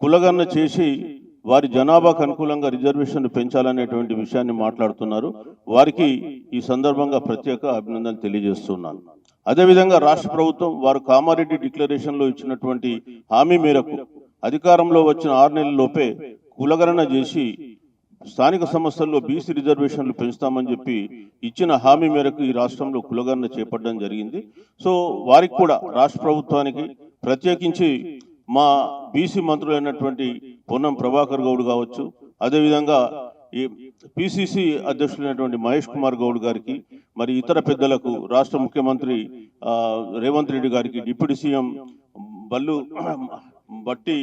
కులగన్న చేసి వారి జనాభాకు అనుకూలంగా రిజర్వేషన్ పెంచాలనేటువంటి విషయాన్ని మాట్లాడుతున్నారు. వారికి ఈ సందర్భంగా ప్రత్యేక అభినందనలు తెలియజేస్తున్నాను. అదేవిధంగా రాష్ట్ర ప్రభుత్వం వారు కామారెడ్డి డిక్లరేషన్లో ఇచ్చినటువంటి హామీ మేరకు అధికారంలో వచ్చిన 6 నెలల్లోపే కులగణన చేసి స్థానిక సంస్థల్లో బీసీ రిజర్వేషన్లు పెంచుతామని చెప్పి ఇచ్చిన హామీ మేరకు ఈ రాష్ట్రంలో కులగణన చేపట్టడం జరిగింది. సో వారికి కూడా రాష్ట్ర ప్రభుత్వానికి ప్రత్యేకించి మా బీసీ మంత్రులైనటువంటి పొన్నం ప్రభాకర్ గౌడ్ కావచ్చు, అదేవిధంగా ఈ పిసిసి అధ్యక్షులైనటువంటి మహేష్ కుమార్ గౌడ్ గారికి, మరి ఇతర పెద్దలకు, రాష్ట్ర ముఖ్యమంత్రి రేవంత్ రెడ్డి గారికి, డిప్యూటీ సీఎం బట్టి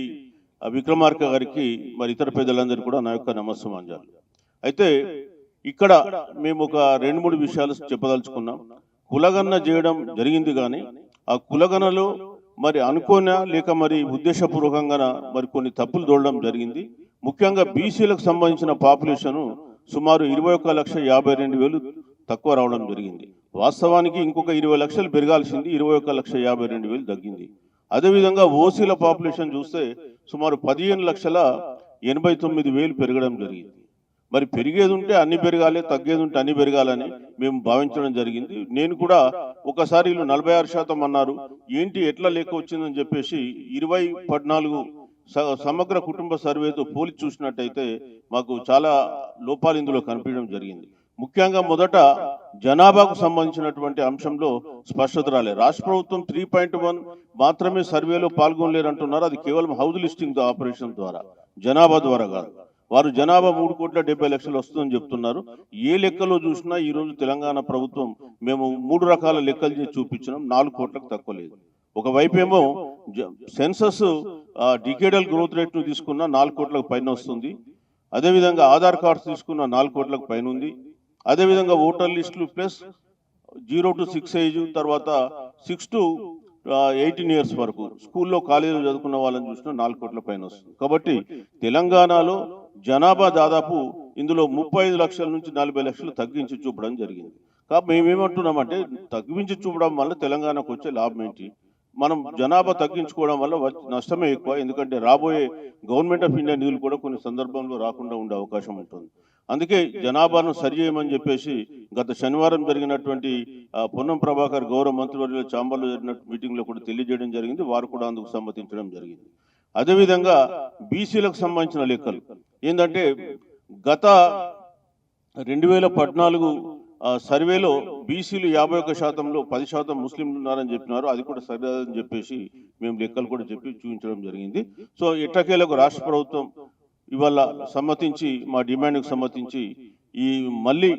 విక్రమార్క గారికి, మరి ఇతర పెద్దలందరికీ కూడా నా యొక్క నమస్సమాంజాలు. అయితే ఇక్కడ మేము ఒక 2-3 విషయాలు చెప్పదలుచుకున్నాం. కులగణన చేయడం జరిగింది, కానీ ఆ కులగణనలో మరి అనుకోనా లేక మరి ఉద్దేశపూర్వకంగా మరి కొన్ని తప్పులు దోడడం జరిగింది. ముఖ్యంగా బీసీలకు సంబంధించిన పాపులేషన్ సుమారు 21,52,000 తక్కువ రావడం జరిగింది. వాస్తవానికి ఇంకొక 20 లక్షలు పెరగాల్సింది, 21,52,000 తగ్గింది. అదేవిధంగా ఓసీల పాపులేషన్ చూస్తే సుమారు 15,89,000 పెరగడం జరిగింది. మరి పెరిగేది ఉంటే అన్ని పెరగాలి, తగ్గేది ఉంటే అన్ని పెరగాలని మేము భావించడం జరిగింది. నేను కూడా ఒకసారి వీళ్ళు 46% అన్నారు, ఏంటి ఎట్లా లెక్క వచ్చిందని చెప్పేసి 2014 సమగ్ర కుటుంబ సర్వేతో పోల్చి చూసినట్టయితే మాకు చాలా లోపాలు ఇందులో కనిపించడం జరిగింది. ముఖ్యంగా మొదట జనాభాకు సంబంధించినటువంటి అంశంలో స్పష్టత రాలేదు. రాష్ట్ర ప్రభుత్వం 3.1 మాత్రమే సర్వేలో పాల్గొనలేరంటున్నారు. అది కేవలం హౌస్ లిస్టింగ్ ఆపరేషన్ ద్వారా, జనాభా ద్వారా కాదు. వారు జనాభా 3,70,00,000 వస్తుందని చెప్తున్నారు. ఏ లెక్కలో చూసినా ఈ రోజు తెలంగాణ ప్రభుత్వం మేము 3 రకాల లెక్కలు చేసి చూపించినాం, 4 కోట్లకు తక్కువ లేదు. ఒకవైపు ఏమో సెన్సస్ డికేడల్ గ్రోత్ రేట్ ను తీసుకున్న 4 కోట్లకు పైన వస్తుంది. అదేవిధంగా ఆధార్ కార్డ్స్ తీసుకున్న 4 కోట్లకు పైన ఉంది. అదేవిధంగా ఓటర్ లిస్టులు ప్లస్ 0 to 6 ఏజ్, తర్వాత 6 to 18 ఇయర్స్ వరకు స్కూల్లో కాలేజీలో చదువుకున్న వాళ్ళని చూసినా 4 కోట్ల పైన వస్తుంది. కాబట్టి తెలంగాణలో జనాభా దాదాపు ఇందులో 35 లక్షల నుంచి 40 లక్షలు తగ్గించి చూపడం జరిగింది. కాబట్టి మేమేమంటున్నామంటే తగ్గించి చూపడం వల్ల తెలంగాణకు వచ్చే లాభం ఏంటి? మనం జనాభా తగ్గించుకోవడం వల్ల నష్టమే ఎక్కువ. ఎందుకంటే రాబోయే గవర్నమెంట్ ఆఫ్ ఇండియా నిధులు కూడా కొన్ని సందర్భంలో రాకుండా ఉండే అవకాశం ఉంటుంది. అందుకే జనాభాను సరిచేయమని చెప్పేసి గత శనివారం జరిగినటువంటి పొన్నం ప్రభాకర్ గౌరవ మంత్రివర్యుల చాంబర్లో జరిగిన మీటింగ్లో కూడా తెలియజేయడం జరిగింది. వారు కూడా అందుకు సమ్మతించడం జరిగింది. అదేవిధంగా బీసీలకు సంబంధించిన లెక్కలు ఏంటంటే గత 2014 సర్వేలో బీసీలు 51%లో 10% ముస్లింలు ఉన్నారని చెప్పినారు. అది కూడా సరిదని చెప్పేసి మేము లెక్కలు కూడా చెప్పి చూపించడం జరిగింది. సో ఎట్టకేలకు రాష్ట్ర ప్రభుత్వం ఇవాళ సమ్మతించి, మా డిమాండ్కి సమ్మతించి, ఈ మళ్ళీ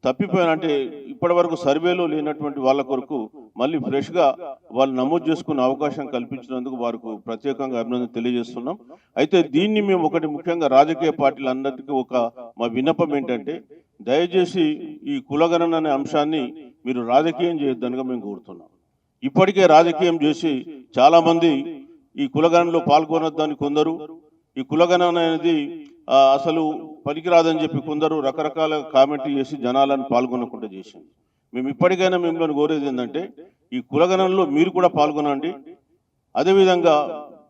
తప్పిపోయిన అంటే ఇప్పటి వరకు సర్వేలో లేనటువంటి వాళ్ళ కొరకు మళ్ళీ ఫ్రెష్గా వాళ్ళు నమోదు చేసుకునే అవకాశం కల్పించినందుకు వారికి ప్రత్యేకంగా అభినందన తెలియజేస్తున్నాం. అయితే దీన్ని మేము ఒకటి ముఖ్యంగా రాజకీయ పార్టీలందరికీ మా విన్నపం ఏంటంటే, దయచేసి ఈ కులగణన అనే అంశాన్ని మీరు రాజకీయం చేయొద్దనిగా మేము కోరుతున్నాం. ఇప్పటికే రాజకీయం చేసి చాలామంది ఈ కులగణనలో పాల్గొనొద్దని కొందరు, ఈ కులగణన అనేది అసలు పనికిరాదని చెప్పి కొందరు రకరకాల కామెంట్ చేసి జనాలను పాల్గొనకుండా చేసింది. మేము ఇప్పటికైనా మిమ్మల్ని కోరేది ఏంటంటే, ఈ కులగణనలో మీరు కూడా పాల్గొనండి. అదేవిధంగా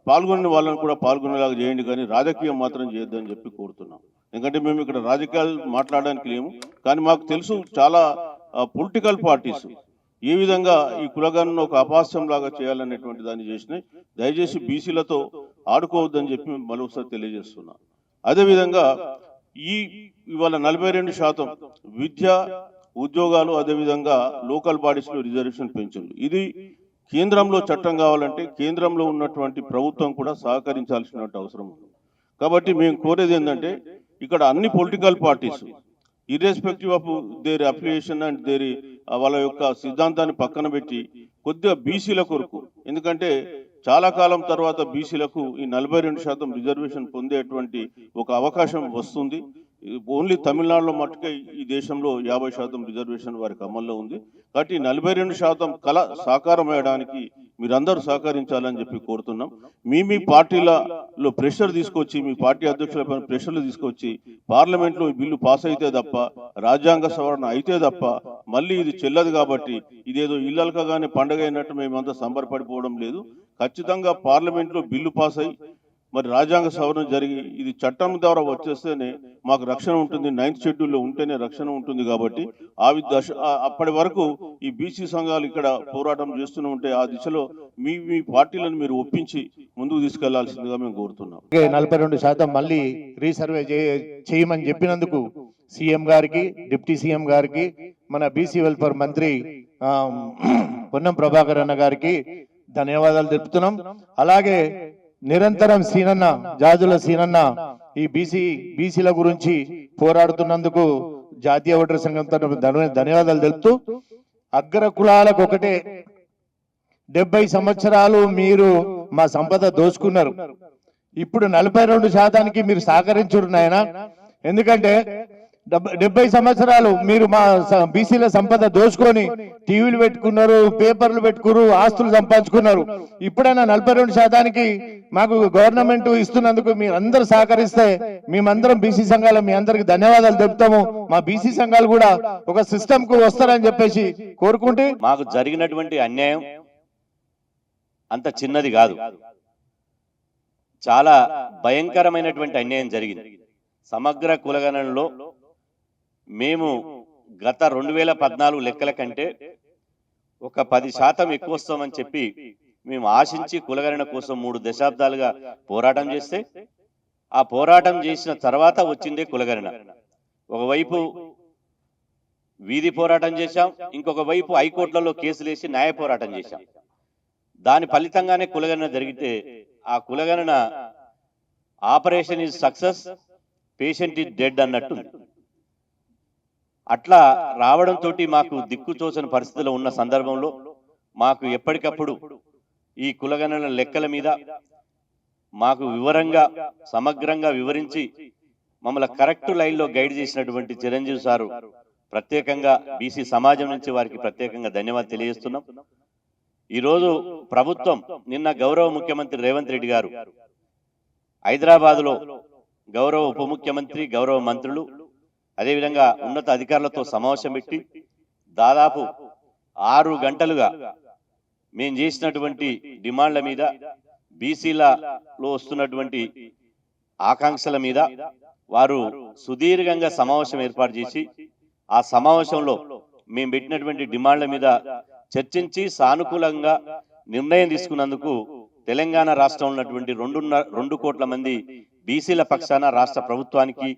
పాల్గొని వాళ్ళని కూడా పాల్గొనేలాగా చేయండి, కానీ రాజకీయం మాత్రం చేయొద్దని చెప్పి కోరుతున్నాం. ఎందుకంటే మేము ఇక్కడ రాజకీయాలు మాట్లాడడానికి లేము, కానీ మాకు తెలుసు చాలా పొలిటికల్ పార్టీస్ ఏ విధంగా ఈ కులగణను ఒక అపహాస్యం లాగా చేయాలనేటువంటి దాన్ని చేసినాయి. దయచేసి బీసీలతో ఆడుకోవద్దని చెప్పి మరొకసారి తెలియజేస్తున్నాం. అదేవిధంగా ఇవాళ 42% విద్య, ఉద్యోగాలు, అదేవిధంగా లోకల్ బాడీస్లో రిజర్వేషన్ పెంచింది. ఇది కేంద్రంలో చట్టం కావాలంటే కేంద్రంలో ఉన్నటువంటి ప్రభుత్వం కూడా సహకరించాల్సిన అవసరం ఉంది. కాబట్టి మేము కోరేది ఏంటంటే ఇక్కడ అన్ని political parties irrespective of their affiliation and their వాళ్ళ యొక్క సిద్ధాంతాన్ని పక్కన పెట్టి కొద్దిగా బీసీల కొరకు, ఎందుకంటే చాలా కాలం తర్వాత బీసీలకు ఈ 42% రిజర్వేషన్ పొందేటువంటి ఒక అవకాశం వస్తుంది. ఓన్లీ తమిళనాడులో మట్టుకే ఈ దేశంలో 50% రిజర్వేషన్ వారికి అమల్లో ఉంది. కాబట్టి 42% కళ సాకారం అయ్యడానికి మీరందరూ సహకరించాలని చెప్పి కోరుతున్నాం. మీ పార్టీలలో ప్రెషర్ తీసుకొచ్చి, మీ పార్టీ అధ్యక్షుల ప్రెషర్లు తీసుకొచ్చి పార్లమెంట్లో ఈ బిల్లు పాస్ అయితే తప్ప, రాజ్యాంగ సవరణ అయితే తప్ప మళ్ళీ ఇది చెల్లదు. కాబట్టి ఇదేదో ఇల్లలకగానే పండగ అయినట్టు మేమంతా సంబరపడిపోవడం లేదు. ఖచ్చితంగా పార్లమెంట్లో బిల్లు పాస్ అయ్యి మరి రాజ్యాంగ సవరణ జరిగి ఇది చట్టం ద్వారా వచ్చేస్తేనే మాకు రక్షణ ఉంటుంది. 9th షెడ్యూల్లో ఉంటేనే రక్షణ ఉంటుంది. కాబట్టి అప్పటి వరకు ఈ బీసీ సంఘాలు ఇక్కడ పోరాటం చేస్తూనే ఉంటే ఆ దిశలో మీ పార్టీలను మీరు ఒప్పించి ముందుకు తీసుకెళ్లాల్సిందిగా మేము కోరుతున్నాం. 42% మళ్ళీ రీసర్వే చేయమని చెప్పినందుకు సీఎం గారికి, డిప్యూటీ సీఎం గారికి, మన బీసీ వెల్ఫేర్ మంత్రి పొన్నం ప్రభాకర్ అన్న గారికి ధన్యవాదాలు తెలుపుతున్నాం. అలాగే నిరంతరం సీనన్న, జాజుల సీనన్న ఈ బీసీల గురించి పోరాడుతున్నందుకు జాతీయ ఓటర్ సంఘం తరఫున ధన్యవాదాలు తెలుపుతూ, అగ్ర కులాలకు ఒకటే 70 సంవత్సరాలు మీరు మా సంపద దోచుకున్నారు. ఇప్పుడు 42% మీరు సహకరించురు నాయన. ఎందుకంటే 70 సంవత్సరాలు మీరు మా బీసీల సంపద దోచుకొని టీవీలు పెట్టుకున్నారు, పేపర్లు పెట్టుకున్నారు, ఆస్తులు సంపాదించుకున్నారు. ఇప్పుడైనా 42% మాకు గవర్నమెంట్ ఇస్తున్నందుకు మీరు అందరూ సహకరిస్తే మేమందరం బీసీ సంఘాలు మీ అందరికి ధన్యవాదాలు తెలుపుతాము. మా బీసీ సంఘాలు కూడా ఒక సిస్టమ్ కు వస్తారని చెప్పేసి కోరుకుంటే, మాకు జరిగినటువంటి అన్యాయం అంత చిన్నది కాదు, చాలా భయంకరమైనటువంటి అన్యాయం జరిగింది. సమగ్ర కులగణనలో మేము గత 2014 లెక్కల కంటే ఒక 10% ఎక్కువ వస్తామని చెప్పి మేము ఆశించి కులగణన కోసం 3 దశాబ్దాలుగా పోరాటం చేస్తే, ఆ పోరాటం చేసిన తర్వాత వచ్చిందే కులగణన. ఒకవైపు వీధి పోరాటం చేశాం, ఇంకొక వైపు హైకోర్టులలో కేసులు వేసి న్యాయ పోరాటం చేశాం. దాని ఫలితంగానే కులగణన జరిగితే, ఆ కులగణన operation is success, patient is dead అన్నట్టు. అట్లా రావడంతో మాకు దిక్కుతోచని పరిస్థితిలో ఉన్న సందర్భంలో మాకు ఎప్పటికప్పుడు ఈ కులగణన లెక్కల మీద మాకు వివరంగా, సమగ్రంగా వివరించి మమ్మల్ని కరెక్ట్ లైన్లో గైడ్ చేసినటువంటి చిరంజీవి సారు ప్రత్యేకంగా బీసీ సమాజం నుంచి వారికి ప్రత్యేకంగా ధన్యవాదాలు తెలియజేస్తున్నాం. ఈరోజు ప్రభుత్వం, నిన్న గౌరవ ముఖ్యమంత్రి రేవంత్ రెడ్డి గారు హైదరాబాదులో గౌరవ ఉప ముఖ్యమంత్రి, గౌరవ మంత్రులు, అదేవిధంగా ఉన్నత అధికారులతో సమావేశం పెట్టి దాదాపు 6 గంటలుగా మేము చేసినటువంటి డిమాండ్ల మీద, బీసీలలో వస్తున్నటువంటి ఆకాంక్షల మీద వారు సుదీర్ఘంగా సమావేశం ఏర్పాటు చేసి, ఆ సమావేశంలో మేము పెట్టినటువంటి డిమాండ్ల మీద చర్చించి సానుకూలంగా నిర్ణయం తీసుకున్నందుకు తెలంగాణ రాష్ట్రంలో ఉన్నటువంటి 2 కోట్ల మంది బీసీల పక్షాన రాష్ట్ర ప్రభుత్వానికి,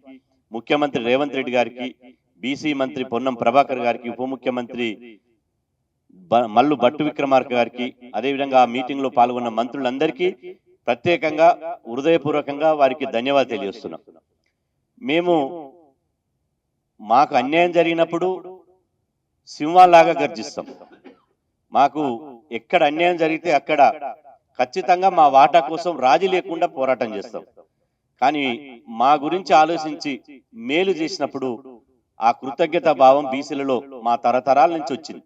ముఖ్యమంత్రి రేవంత్ రెడ్డి గారికి, బీసీ మంత్రి పొన్నం ప్రభాకర్ గారికి, ఉప ముఖ్యమంత్రి మల్లు భట్టు విక్రమార్క గారికి, అదేవిధంగా ఆ మీటింగ్ లో పాల్గొన్న మంత్రులందరికీ ప్రత్యేకంగా హృదయపూర్వకంగా వారికి ధన్యవాదాలు తెలియజేస్తున్నాం. మాకు అన్యాయం జరిగినప్పుడు సింహాల్లాగా గర్జిస్తాం. మాకు ఎక్కడ అన్యాయం జరిగితే అక్కడ ఖచ్చితంగా మా వాటా కోసం రాజీ లేకుండా పోరాటం చేస్తాం. కానీ మా గురించి ఆలోచించి మేలు చేసినప్పుడు ఆ కృతజ్ఞత భావం బీసీలలో మా తరతరాల నుంచి వచ్చింది.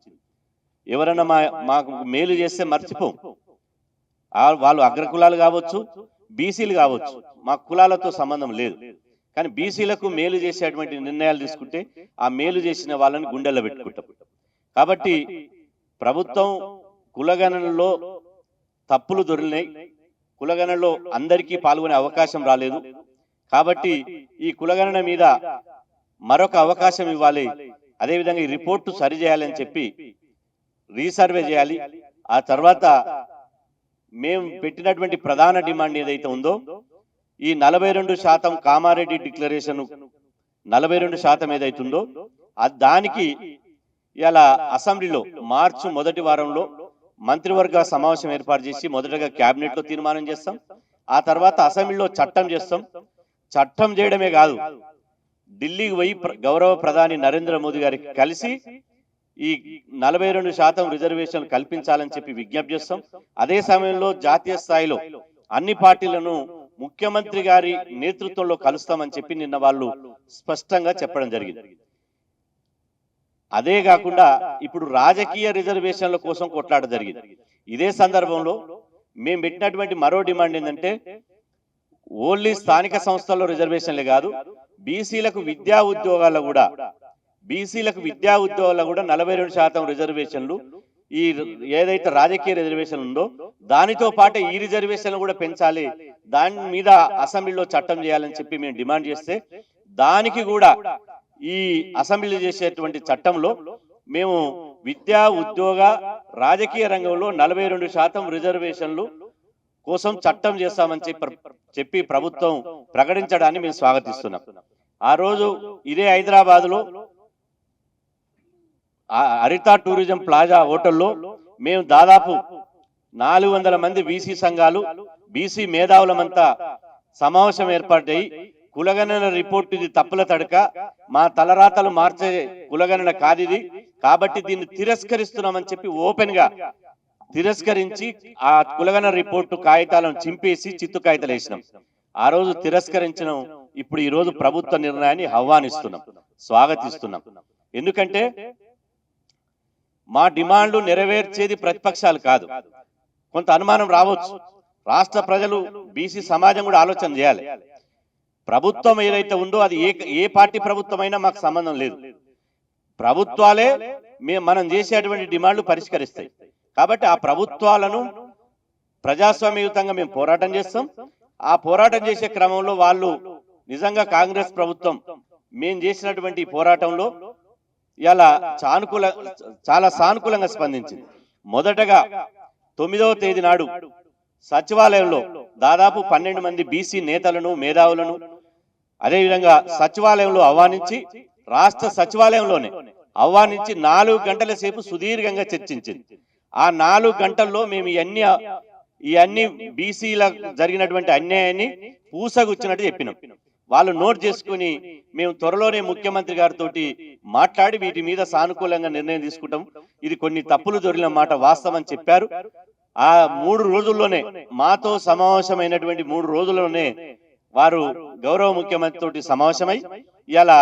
ఎవరైనా మాకు మేలు చేస్తే మర్చిపోం. వాళ్ళు అగ్రకులాలు కావచ్చు, బీసీలు కావచ్చు, మా కులాలతో సంబంధం లేదు. కానీ బీసీలకు మేలు చేసేటువంటి నిర్ణయాలు తీసుకుంటే ఆ మేలు చేసిన వాళ్ళని గుండెల్లో పెట్టుకుంటాం. కాబట్టి ప్రభుత్వం కులగణనలో తప్పులు దొరికినాయి, కులగణనలో అందరికీ పాల్గొనే అవకాశం రాలేదు. కాబట్టి ఈ కులగణన మీద మరొక అవకాశం ఇవ్వాలి, అదేవిధంగా ఈ రిపోర్టు సరిచేయాలని చెప్పి రీసర్వే చేయాలి. ఆ తర్వాత మేము పెట్టినటువంటి ప్రధాన డిమాండ్ ఏదైతే ఉందో, ఈ 42% కామారెడ్డి డిక్లరేషన్ 42% ఏదైతుందో దానికి ఇలా అసెంబ్లీలో మార్చి మొదటి వారంలో మంత్రివర్గ సమావేశం ఏర్పాటు చేసి మొదటగా క్యాబినెట్లో తీర్మానం చేస్తాం. ఆ తర్వాత అసెంబ్లీలో చట్టం చేస్తాం. చట్టం చేయడమే కాదు, ఢిల్లీకి పోయి గౌరవ ప్రధాని నరేంద్ర మోదీ గారికి కలిసి ఈ 42% రిజర్వేషన్ కల్పించాలని చెప్పి విజ్ఞప్తి చేస్తాం. అదే సమయంలో జాతీయ స్థాయిలో అన్ని పార్టీలను ముఖ్యమంత్రి గారి నేతృత్వంలో కలుస్తామని చెప్పి నిన్న వాళ్ళు స్పష్టంగా చెప్పడం జరిగింది. అదే కాకుండా ఇప్పుడు రాజకీయ రిజర్వేషన్ల కోసం కొట్లాట జరిగింది. ఇదే సందర్భంలో మేము పెట్టినటువంటి మరో డిమాండ్ ఏంటంటే ఓన్లీ స్థానిక సంస్థల్లో రిజర్వేషన్లే కాదు, బీసీలకు విద్యా ఉద్యోగాల్లో కూడా 42% రిజర్వేషన్లు, ఈ ఏదైతే రాజకీయ రిజర్వేషన్ ఉందో దానితో పాటు ఈ రిజర్వేషన్లు కూడా పెంచాలి, దాని మీద అసెంబ్లీలో చట్టం చేయాలని చెప్పి మేము డిమాండ్ చేస్తే దానికి కూడా ఈ అసెంబ్లీ చేసేటువంటి చట్టంలో మేము విద్యా ఉద్యోగ రాజకీయ రంగంలో 42% రిజర్వేషన్లు కోసం చట్టం చేస్తామని చెప్పి ప్రభుత్వం ప్రకటించడాన్ని మేము స్వాగతిస్తున్నాం. ఆ రోజు ఇదే హైదరాబాద్లో హరిత టూరిజం ప్లాజా హోటల్లో మేము దాదాపు 400 మంది బీసీ సంఘాలు, బీసీ మేధావులమంతా సమావేశం ఏర్పాటై కులగణన రిపోర్ట్ ఇది తప్పుల తడక, మా తలరాతలు మార్చే కులగణన కాదిది, కాబట్టి దీన్ని తిరస్కరిస్తున్నామని చెప్పి ఓపెన్ గా తిరస్కరించి ఆ కులగణన రిపోర్టు కాగితాలను చింపేసి చిత్తు కాగితాలు వేసినాం. ఆ రోజు తిరస్కరించడం ఇప్పుడు ఈ రోజు ప్రభుత్వ నిర్ణయాన్ని ఆహ్వానిస్తున్నాం, స్వాగతిస్తున్నాం. ఎందుకంటే మా డిమాండ్లు నెరవేర్చేది ప్రతిపక్షాలు కాదు. కొంత అనుమానం రావచ్చు, రాష్ట్ర ప్రజలు బీసీ సమాజం కూడా ఆలోచన చేయాలి. ప్రభుత్వం ఏదైతే ఉందో అది ఏ పార్టీ ప్రభుత్వం అయినా మాకు సంబంధం లేదు, ప్రభుత్వాలే మనం చేసేటువంటి డిమాండ్లు పరిష్కరిస్తాయి. కాబట్టి ఆ ప్రభుత్వాలను ప్రజాస్వామ్యయుతంగా మేము పోరాటం చేస్తాం. ఆ పోరాటం చేసే క్రమంలో వాళ్ళు నిజంగా కాంగ్రెస్ ప్రభుత్వం మేము చేసినటువంటి పోరాటంలో ఇలా చాలా సానుకూలంగా స్పందించింది. మొదటగా 9వ తేదీ నాడు సచివాలయంలో దాదాపు 12 మంది బీసీ నేతలను, మేధావులను అదేవిధంగా సచివాలయంలో ఆహ్వానించి, రాష్ట్ర సచివాలయంలోనే ఆహ్వానించి 4 గంటల సేపు సుదీర్ఘంగా చర్చించింది. ఆ 4 గంటల్లో మేము ఇవన్నీ బీసీల జరిగినటువంటి అన్యాయాన్ని పూసగుచ్చినట్టు చెప్పినాం. వాళ్ళు నోట్ చేసుకుని మేము త్వరలోనే ముఖ్యమంత్రి గారితో మాట్లాడి వీటి మీద సానుకూలంగా నిర్ణయం తీసుకుంటాం, ఇది కొన్ని తప్పులు దొరికిన మాట వాస్తవం చెప్పారు. ఆ 3 రోజుల్లోనే మాతో సమావేశమైనటువంటి 3 రోజుల్లోనే వారు గౌరవ ముఖ్యమంత్రి తోటి సమావేశమై ఇలా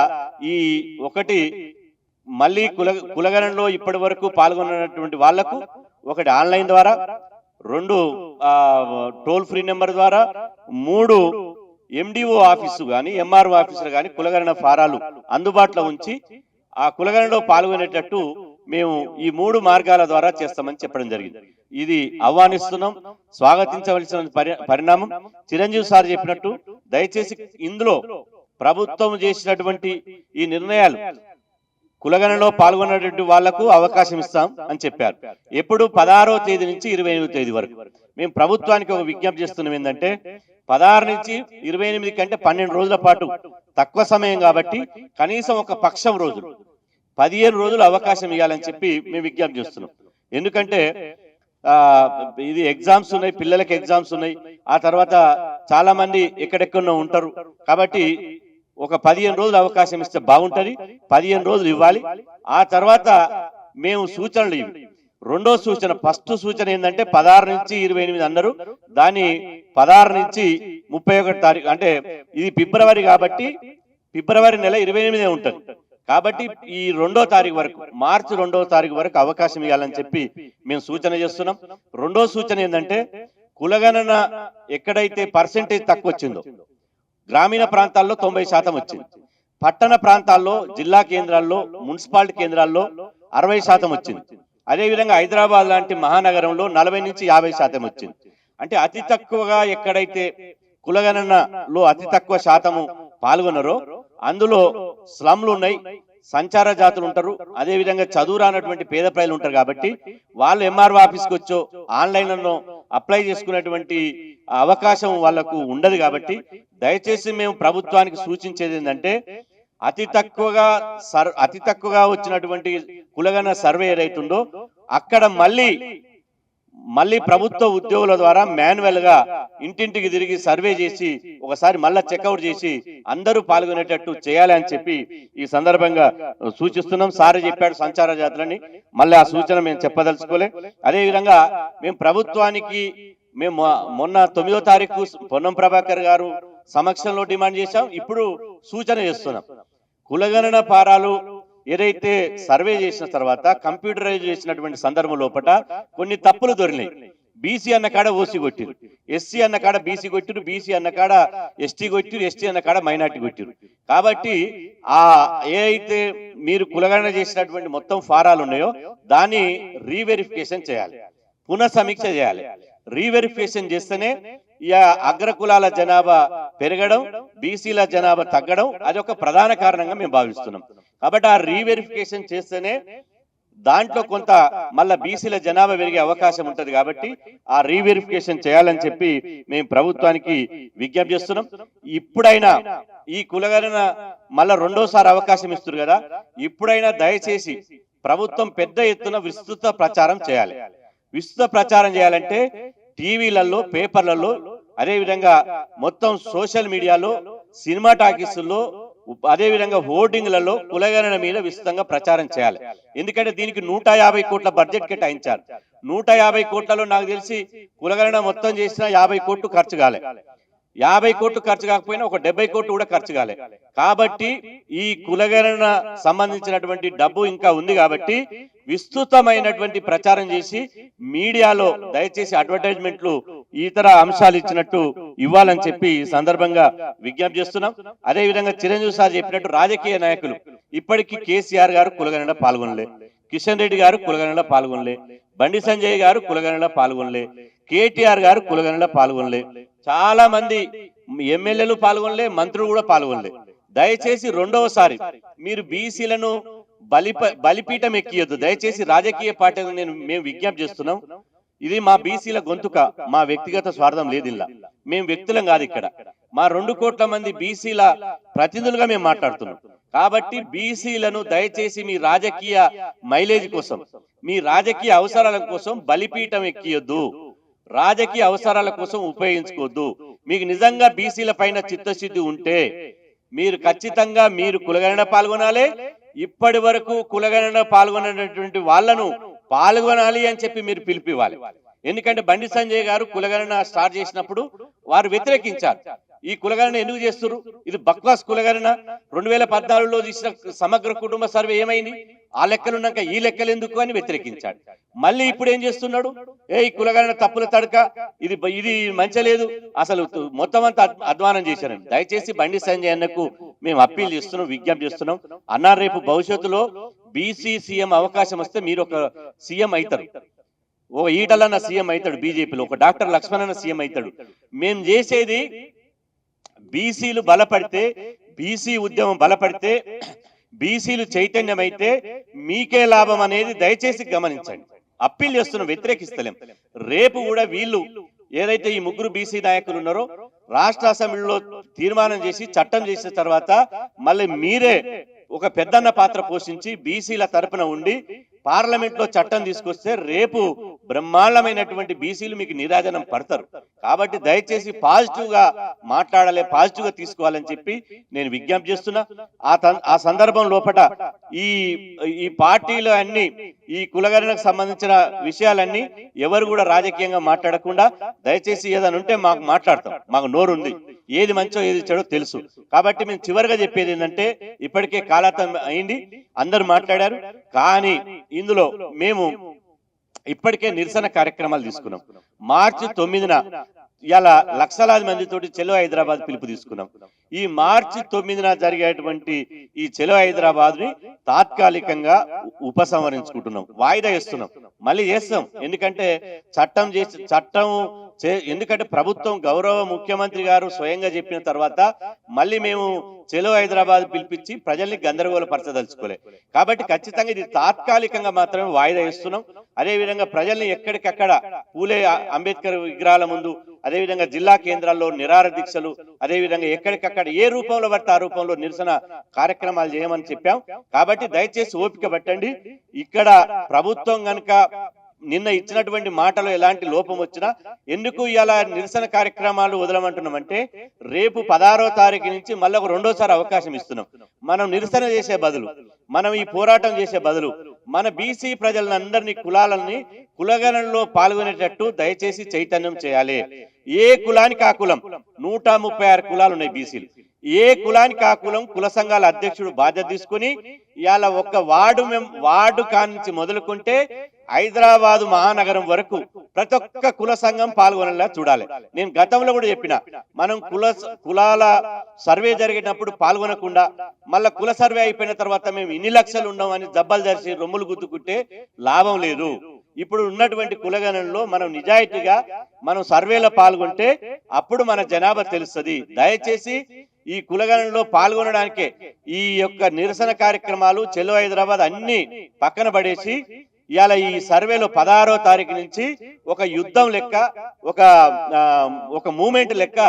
ఈ ఒకటి మళ్ళీ కులగణనలో ఇప్పటి వరకు పాల్గొన్నటువంటి వాళ్లకు ఒకటి ఆన్లైన్ ద్వారా, 2 టోల్ ఫ్రీ నెంబర్ ద్వారా, 3 ఎండిఓ ఆఫీసు కానీ ఎంఆర్ఓ ఆఫీసులు కానీ కులగణన ఫారాలు అందుబాటులో ఉంచి ఆ కులగణనలో పాల్గొనేటట్టు మేము ఈ 3 మార్గాల ద్వారా చేస్తామని చెప్పడం జరిగింది. ఇది ఆహ్వానిస్తున్నాం, స్వాగతించవలసిన పరిణామం. చిరంజీవి సార్ చెప్పినట్టు దయచేసి ఇందులో ప్రభుత్వం చేసినటువంటి ఈ నిర్ణయాలు కులగణనలో పాల్గొన్నటువంటి వాళ్లకు అవకాశం ఇస్తాం అని చెప్పారు. ఎప్పుడు 16వ తేదీ నుంచి 28వ తేదీ వరకు. మేము ప్రభుత్వానికి ఒక విజ్ఞప్తి చేస్తున్నాం ఏంటంటే 16 నుంచి 28 కంటే 12 రోజుల పాటు తక్కువ సమయం కాబట్టి కనీసం ఒక పక్షం రోజులు 15 రోజులు అవకాశం ఇవ్వాలని చెప్పి మేము విజ్ఞప్తి చేస్తున్నాం. ఎందుకంటే ఇది ఎగ్జామ్స్ ఉన్నాయి, పిల్లలకి ఎగ్జామ్స్ ఉన్నాయి, ఆ తర్వాత చాలా మంది ఎక్కడెక్కడో ఉంటారు. కాబట్టి ఒక 15 రోజులు అవకాశం ఇస్తే బాగుంటది, 15 రోజులు ఇవ్వాలి. ఆ తర్వాత మేము సూచనలు ఇవి. రెండో సూచన, ఫస్ట్ సూచన ఏంటంటే 16 నుంచి 28 అన్నారు, దాన్ని 16 నుంచి 31 తారీఖు, అంటే ఇది ఫిబ్రవరి కాబట్టి ఫిబ్రవరి నెల 28 ఉంటుంది కాబట్టి ఈ 2వ తారీఖు వరకు, మార్చి 2వ తారీఖు వరకు అవకాశం ఇవ్వాలని చెప్పి మేము సూచన చేస్తున్నాం. రెండో సూచన ఏంటంటే కులగణన ఎక్కడైతే పర్సెంటేజ్ తక్కువ వచ్చిందో, గ్రామీణ ప్రాంతాల్లో 90% వచ్చింది, పట్టణ ప్రాంతాల్లో జిల్లా కేంద్రాల్లో మున్సిపాలిటీ కేంద్రాల్లో 60% వచ్చింది. అదేవిధంగా హైదరాబాద్ లాంటి మహానగరంలో 40 నుంచి 50% వచ్చింది. అంటే అతి తక్కువగా ఎక్కడైతే కులగణనలో అతి తక్కువ శాతము పాల్గొన్నారో అందులో స్లమ్లు ఉన్నాయి, సంచార జాతులు ఉంటారు, అదేవిధంగా చదువు రానటువంటి పేద ప్రజలు ఉంటారు. కాబట్టి వాళ్ళు ఎంఆర్ఓ ఆఫీస్కి వచ్చో ఆన్లైన్లో అప్లై చేసుకునేటువంటి అవకాశం వాళ్ళకు ఉండదు. కాబట్టి దయచేసి మేము ప్రభుత్వానికి సూచించేది ఏంటంటే అతి తక్కువగా వచ్చినటువంటి కులగణన సర్వే ఏదైతే ఉందో అక్కడ మళ్ళీ మళ్ళీ ప్రభుత్వ ఉద్యోగుల ద్వారా మాన్యువల్ గా ఇంటింటికి తిరిగి సర్వే చేసి ఒకసారి మళ్ళా చెక్అవుట్ చేసి అందరూ పాల్గొనేటట్టు చేయాలి అని చెప్పి ఈ సందర్భంగా సూచిస్తున్నాం. సార్ చెప్పాడు సంచార జాతులని, మళ్ళీ ఆ సూచన మేము చెప్పదలుచుకోలే. అదేవిధంగా మేము ప్రభుత్వానికి మొన్న 9వ తారీఖు పొన్నం ప్రభాకర్ గారు సమక్షంలో డిమాండ్ చేశాం, ఇప్పుడు సూచన చేస్తున్నాం. కులగణన పారాలు ఏదైతే సర్వే చేసిన తర్వాత కంప్యూటరైజ్ చేసినటువంటి సందర్భం లోపల కొన్ని తప్పులు దొరినాయి. బీసీ అన్న కాడ ఓసీ కొట్టిరు, ఎస్సీ అన్న కాడ బీసీ కొట్టిరు, బీసీ అన్న కాడ ఎస్టీ కొట్టిరు, ఎస్టీ అన్న కాడ మైనార్టీ కొట్టిరు. కాబట్టి ఆ ఏ అయితే మీరు కులగణన చేసినటువంటి మొత్తం ఫారాలు ఉన్నాయో దాన్ని రీవెరిఫికేషన్ చేయాలి, పునఃసమీక్ష చేయాలి. రీవెరిఫికేషన్ చేస్తేనే ఇక అగ్రకులాల జనాభా పెరగడం, బీసీల జనాభా తగ్గడం అది ఒక ప్రధాన కారణంగా మేము భావిస్తున్నాం. కాబట్టి ఆ రీవెరిఫికేషన్ చేస్తేనే దాంట్లో కొంత మళ్ళా బీసీల జనాభా పెరిగే అవకాశం ఉంటది. కాబట్టి ఆ రీవెరిఫికేషన్ చేయాలని చెప్పి మేము ప్రభుత్వానికి విజ్ఞప్తి చేస్తున్నాం. ఇప్పుడైనా ఈ కులగణన మళ్ళా రెండోసారి అవకాశం ఇస్తున్నారు కదా, ఇప్పుడైనా దయచేసి ప్రభుత్వం పెద్ద ఎత్తున విస్తృత ప్రచారం చేయాలి. విస్తృత ప్రచారం చేయాలంటే టీవీలలో, పేపర్లలో, అదేవిధంగా మొత్తం సోషల్ మీడియాలో, సినిమా టాకీసుల్లో, అదేవిధంగా హోర్డింగ్లలో కులగణన మీద విస్తృతంగా ప్రచారం చేయాలి. ఎందుకంటే దీనికి 150 కోట్ల బడ్జెట్ కేటాయించారు. 150 కోట్లలో నాకు తెలిసి కులగణన మొత్తం చేసిన 50 కోట్లు ఖర్చు కాలే. 50 కోట్లు ఖర్చు కాకపోయినా ఒక 70 కోట్లు కూడా ఖర్చు కాలే. కాబట్టి ఈ కులగణన సంబంధించినటువంటి డబ్బు ఇంకా ఉంది. కాబట్టి విస్తృతమైనటువంటి ప్రచారం చేసి మీడియాలో దయచేసి అడ్వర్టైజ్మెంట్లు ఇతర అంశాలు ఇచ్చినట్టు ఇవ్వాలని చెప్పి ఈ సందర్భంగా విజ్ఞప్తి చేస్తున్నాం. అదేవిధంగా చిరంజీవి సార్ చెప్పినట్టు రాజకీయ నాయకులు ఇప్పటికీ కేసీఆర్ గారు కులగణన పాల్గొనలే, కిషన్ రెడ్డి గారు కులగణన పాల్గొనలే, బండి సంజయ్ గారు కులగణన పాల్గొనలే, కేటీఆర్ గారు కులగణన పాల్గొనలే, చాలా మంది ఎమ్మెల్యేలు పాల్గొనలే, మంత్రులు కూడా పాల్గొనలే. దయచేసి రెండవసారి మీరు బీసీలను బలిపీఠం ఎక్కియొద్దు. దయచేసి రాజకీయ పార్టీలకు మేము విజ్ఞప్తి చేస్తున్నాం. ఇది మా బీసీల గొంతుక, మా వ్యక్తిగత స్వార్థం లేదు. ఇలా మేము వ్యక్తులం కాదు, ఇక్కడ మా 2 కోట్ల మంది బీసీల ప్రతినిధులుగా మేము మాట్లాడుతున్నాం. కాబట్టి బీసీలను దయచేసి మీ రాజకీయ మైలేజ్ కోసం, మీ రాజకీయ అవసరాల కోసం బలిపీఠం ఎక్కియొద్దు, రాజకీయ అవసరాల కోసం ఉపయోగించుకోవద్దు. మీకు నిజంగా బీసీల పైన చిత్తశుద్ధి ఉంటే మీరు ఖచ్చితంగా మీరు కులగణన పాల్గొనాలి. ఇప్పటి వరకు కులగణన పాల్గొనేటువంటి వాళ్ళను పాల్గొనాలి అని చెప్పి మీరు పిలిపివ్వాలి. ఎందుకంటే బండి సంజయ్ గారు కులగణన స్టార్ట్ చేసినప్పుడు వారు వ్యతిరేకించారు. ఈ కులగణన ఎందుకు చేస్తున్నారు, ఇది బక్వాస్ కులగణన. 2014లో తీసిన సమగ్ర కుటుంబ సర్వే ఏమైంది, ఆ లెక్కలున్నాక ఈ లెక్కలు ఎందుకు అని వ్యతిరేకించాడు. మళ్ళీ ఇప్పుడు ఏం చేస్తున్నాడు, ఈ కులగణన తప్పుల తడక, ఇది మంచి లేదు, అసలు మొత్తం అంతా అధ్వానం చేశారు. దయచేసి బండి సంజయ్ అన్నకు మేము అప్పీల్ చేస్తున్నాం, విజ్ఞప్తి చేస్తున్నాం. అన్నా రేపు భవిష్యత్తులో బీసీ సీఎం అవకాశం వస్తే మీరు ఒక సీఎం అవుతారు, ఓ ఈటలన్న సీఎం అవుతాడు బీజేపీలో, ఒక డాక్టర్ లక్ష్మణ్ అన్న సీఎం అవుతాడు. మేము చేసేది బీసీలు బలపడితే, బీసీ ఉద్యమం బలపడితే, బీసీలు చైతన్యమైతే మీకే లాభం అనేది దయచేసి గమనించండి. అప్పీల్ చేస్తున్నాం, వ్యతిరేకిస్తలేం. రేపు కూడా వీళ్ళు ఏదైతే ఈ 3 బీసీ నాయకులు ఉన్నారో రాష్ట్ర అసెంబ్లీలో తీర్మానం చేసి చట్టం చేసిన తర్వాత మళ్ళీ మీరే ఒక పెద్దన్న పాత్ర పోషించి బీసీల తరపున ఉండి పార్లమెంట్ లో చట్టం తీసుకొస్తే రేపు బ్రహ్మాండమైనటువంటి బీసీలు మీకు నిరాజనం పడతారు. కాబట్టి దయచేసి పాజిటివ్ గా మాట్లాడాలి, పాజిటివ్ గా తీసుకోవాలని చెప్పి నేను విజ్ఞప్తి చేస్తున్నా. ఆ సందర్భం లోపల ఈ పార్టీలు అన్ని ఈ కులగణనకు సంబంధించిన విషయాలన్నీ ఎవరు కూడా రాజకీయంగా మాట్లాడకుండా దయచేసి ఏదైనా ఉంటే మాకు మాట్లాడతాం, మాకు నోరుంది, ఏది మంచో ఏది చెడో తెలుసు. కాబట్టి మేము చివరిగా చెప్పేది ఏంటంటే ఇప్పటికే కాలాతం అయింది, అందరు మాట్లాడారు, కానీ ఇందులో మేము ఇప్పటికే నిరసన కార్యక్రమాలు తీసుకున్నాం. మార్చి 9న ఇలా లక్షలాది మందితోటి చెలో హైదరాబాద్ పిలుపు తీసుకున్నాం. ఈ మార్చి 9న జరిగేటువంటి ఈ చెలో హైదరాబాద్ ని తాత్కాలికంగా ఉపసంహరించుకుంటున్నాం, వాయిదా వేస్తున్నాం, మళ్ళీ చేస్తాం. ఎందుకంటే ఎందుకంటే ప్రభుత్వం గౌరవ ముఖ్యమంత్రి గారు స్వయంగా చెప్పిన తర్వాత మళ్ళీ మేము చెలో హైదరాబాద్ పిలిపించి ప్రజల్ని గందరగోళపరచదలుచుకోలే. కాబట్టి ఖచ్చితంగా ఇది తాత్కాలికంగా మాత్రమే వాయిదా ఇస్తున్నాం. అదేవిధంగా ప్రజల్ని ఎక్కడికక్కడ పూలే అంబేద్కర్ విగ్రహాల ముందు, అదేవిధంగా జిల్లా కేంద్రాల్లో నిరాహార దీక్షలు, అదేవిధంగా ఎక్కడికక్కడ ఏ రూపంలో పడితే ఆ రూపంలో నిరసన కార్యక్రమాలు చేయమని చెప్పాం. కాబట్టి దయచేసి ఓపిక పట్టండి. ఇక్కడ ప్రభుత్వం గనుక నిన్న ఇచ్చినటువంటి మాటలో ఎలాంటి లోపం వచ్చినా ఎందుకు ఇలా నిరసన కార్యక్రమాలు వదలమంటున్నామంటే రేపు 16వ తారీఖు నుంచి మళ్ళీ ఒక రెండోసారి అవకాశం ఇస్తున్నాం. మనం నిరసన చేసే బదులు, మనం ఈ పోరాటం చేసే బదులు మన బీసీ ప్రజలందరినీ కులాలని కులగణనలో పాల్గొనేటట్టు దయచేసి చైతన్యం చేయాలి. ఏ కులానికి ఆ కులం 136 కులాలు ఉన్నాయి బీసీలు. ఏ కులానికి ఆ కులం కుల సంఘాల అధ్యక్షుడు బాధ్యత తీసుకుని ఇవాళ ఒక్క వార్డు కానించి మొదలుకుంటే హైదరాబాదు మహానగరం వరకు ప్రతి ఒక్క కుల సంఘం పాల్గొనేలా చూడాలి. నేను గతంలో కూడా చెప్పిన, మనం కులాల సర్వే జరిగినప్పుడు పాల్గొనకుండా మళ్ళా కుల సర్వే అయిపోయిన తర్వాత మేము ఇన్ని లక్షలు ఉన్నామని జబ్బలు ధరిచి రొమ్ములు గుద్దుకుంటే లాభం లేదు. ఇప్పుడు ఉన్నటువంటి కులగణనలో మనం నిజాయితీగా మనం సర్వేలో పాల్గొంటే అప్పుడు మన జనాభా తెలుస్తుంది. దయచేసి ఈ కులగణనలో పాల్గొనడానికే ఈ యొక్క నిరసన కార్యక్రమాలు చెలో హైదరాబాద్ అన్ని పక్కన పడేసి ఇవాళ ఈ సర్వేలో 16వ తారీఖు నుంచి ఒక యుద్ధం లెక్క, ఒక మూమెంట్ లెక్క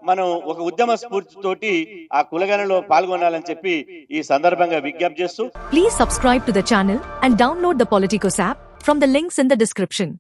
మనం ఒక ఉద్యమ స్ఫూర్తితోటి ఆ కులగణనలో పాల్గొనాలని చెప్పి ఈ సందర్భంగా విజ్ఞప్తి చేస్తూ please subscribe to the channel and download the Politicos app from the links in the description.